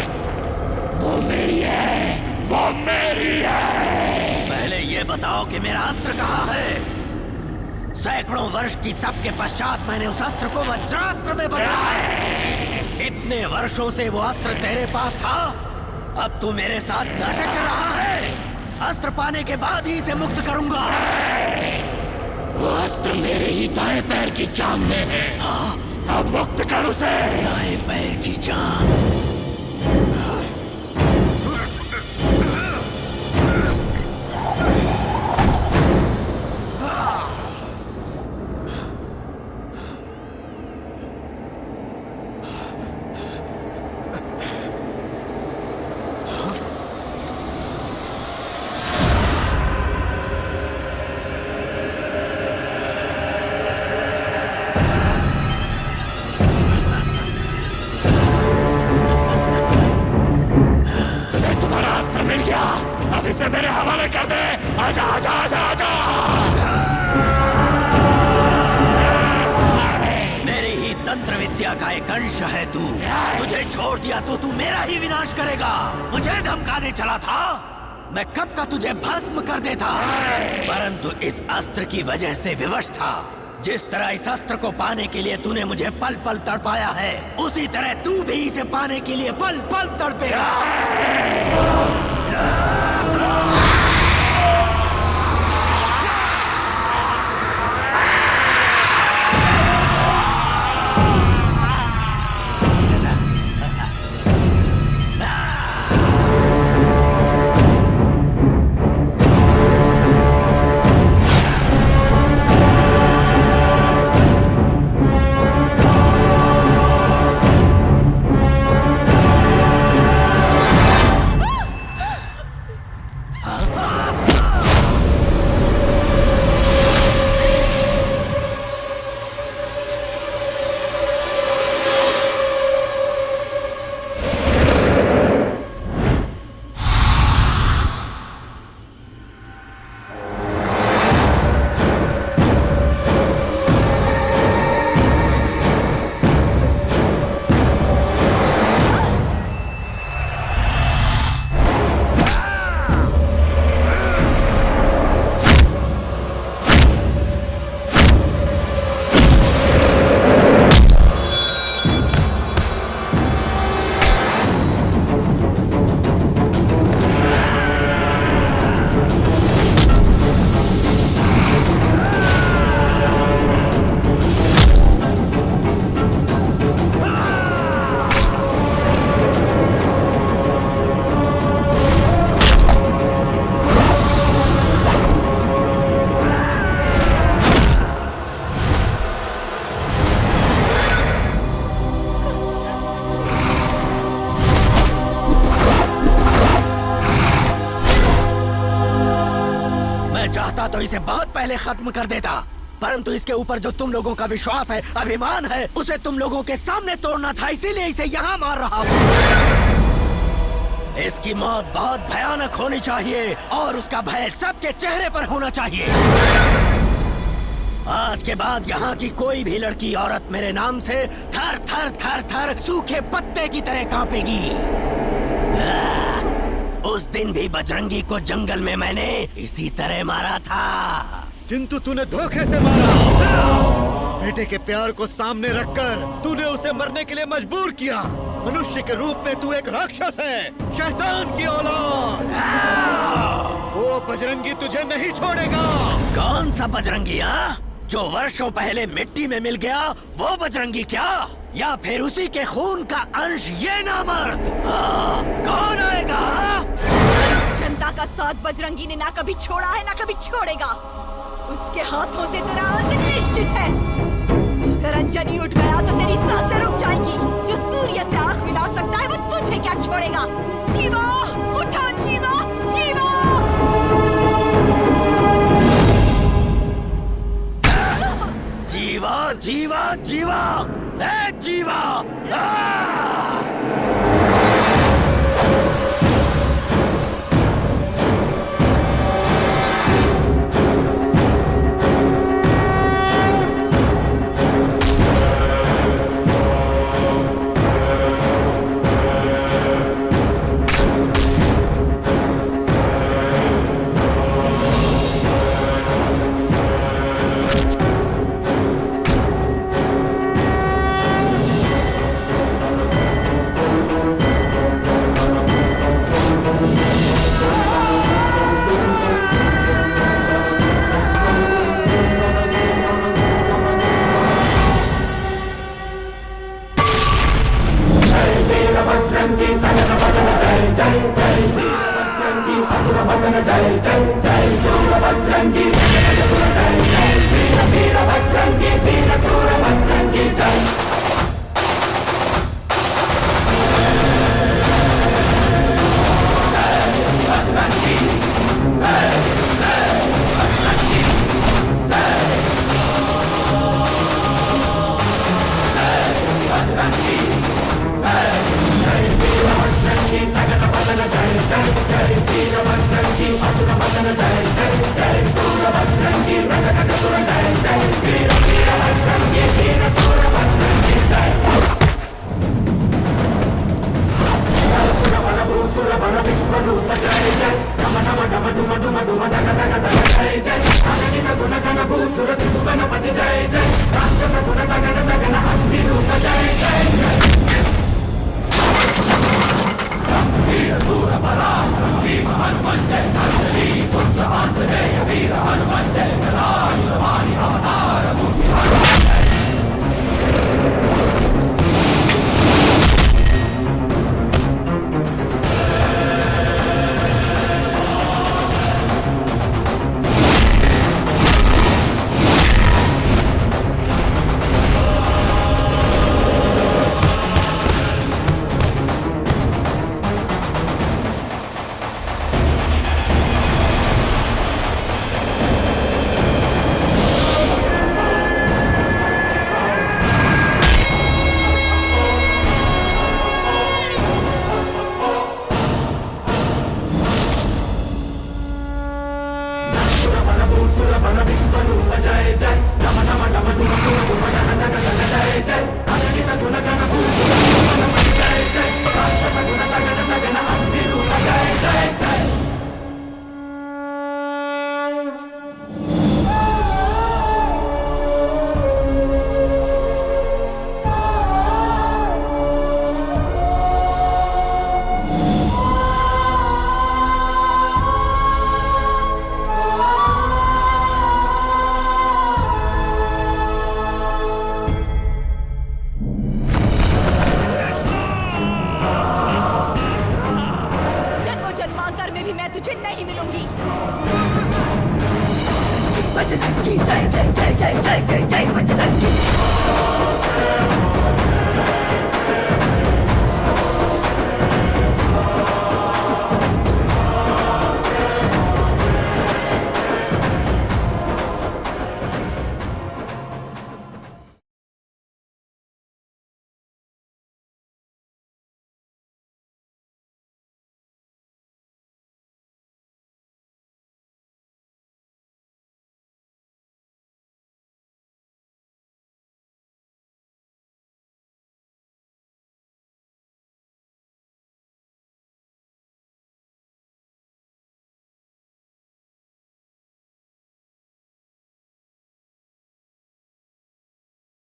वो मेरी है, वो मेरी है। पहले ये बताओ कि मेरा अस्त्र कहाँ है? सैकड़ों वर्ष की तप के पश्चात मैंने उस अस्त्र को वज्रास्त्र में बदला है। इतने वर्षों से वो अस्त्र तेरे पास था, अब तू मेरे साथ नाटक कर रहा है। अस्त्र पाने के बाद ही इसे मुक्त करूंगा। वो अस्त्र मेरे ही दाएं पैर की जान में है। अब मुक्त कर उसे। दाएं पैर की जान? इसे मेरे हवाले कर दे। आजा आजा आजा आजा। मेरी ही तंत्र विद्या का एक अंश है तू। तुझे छोड़ दिया तो तू मेरा ही विनाश करेगा। मुझे धमकाने चला था, मैं कब का तुझे भस्म कर देता, परंतु इस अस्त्र की वजह से विवश था। जिस तरह इस अस्त्र को पाने के लिए तूने मुझे पल पल तड़पाया है, उसी तरह तू भी इसे पाने के लिए पल पल तड़पेगा। तो इसे बहुत पहले खत्म कर देता, परंतु इसके ऊपर जो तुम लोगों का विश्वास है, अभिमान है, उसे तुम लोगों के सामने तोड़ना था, इसीलिए इसे यहाँ मार रहा हूँ। इसकी मौत बहुत भयानक होनी चाहिए और उसका भय सबके चेहरे पर होना चाहिए। आज के बाद यहाँ की कोई भी लड़की औरत मेरे नाम से थर थर थर थर सूखे पत्ते की तरह कांपेगी। उस दिन भी बजरंगी को जंगल में मैंने इसी तरह मारा था, किंतु तूने धोखे से मारा। बेटे के प्यार को सामने रखकर तूने उसे मरने के लिए मजबूर किया। मनुष्य के रूप में तू एक राक्षस है, शैतान की औलाद। वो बजरंगी तुझे नहीं छोड़ेगा। कौन सा बजरंगी? जो वर्षों पहले मिट्टी में मिल गया, वो बजरंगी क्या? या फिर उसी के खून का अंश ये नामर्द? कौन आएगा? जनता का साथ बजरंगी ने ना कभी छोड़ा है ना कभी छोड़ेगा। उसके हाथों से तेरा अंत निश्चित है। अगर अंजनी उठ गया तो तेरी सांसें रुक जाएंगी। जो सूर्य से आंख मिला सकता है वो तुझे क्या छोड़ेगा। जीवा, उठो जीवा, जीवा। जीवा जीवा जीवा, जीवा।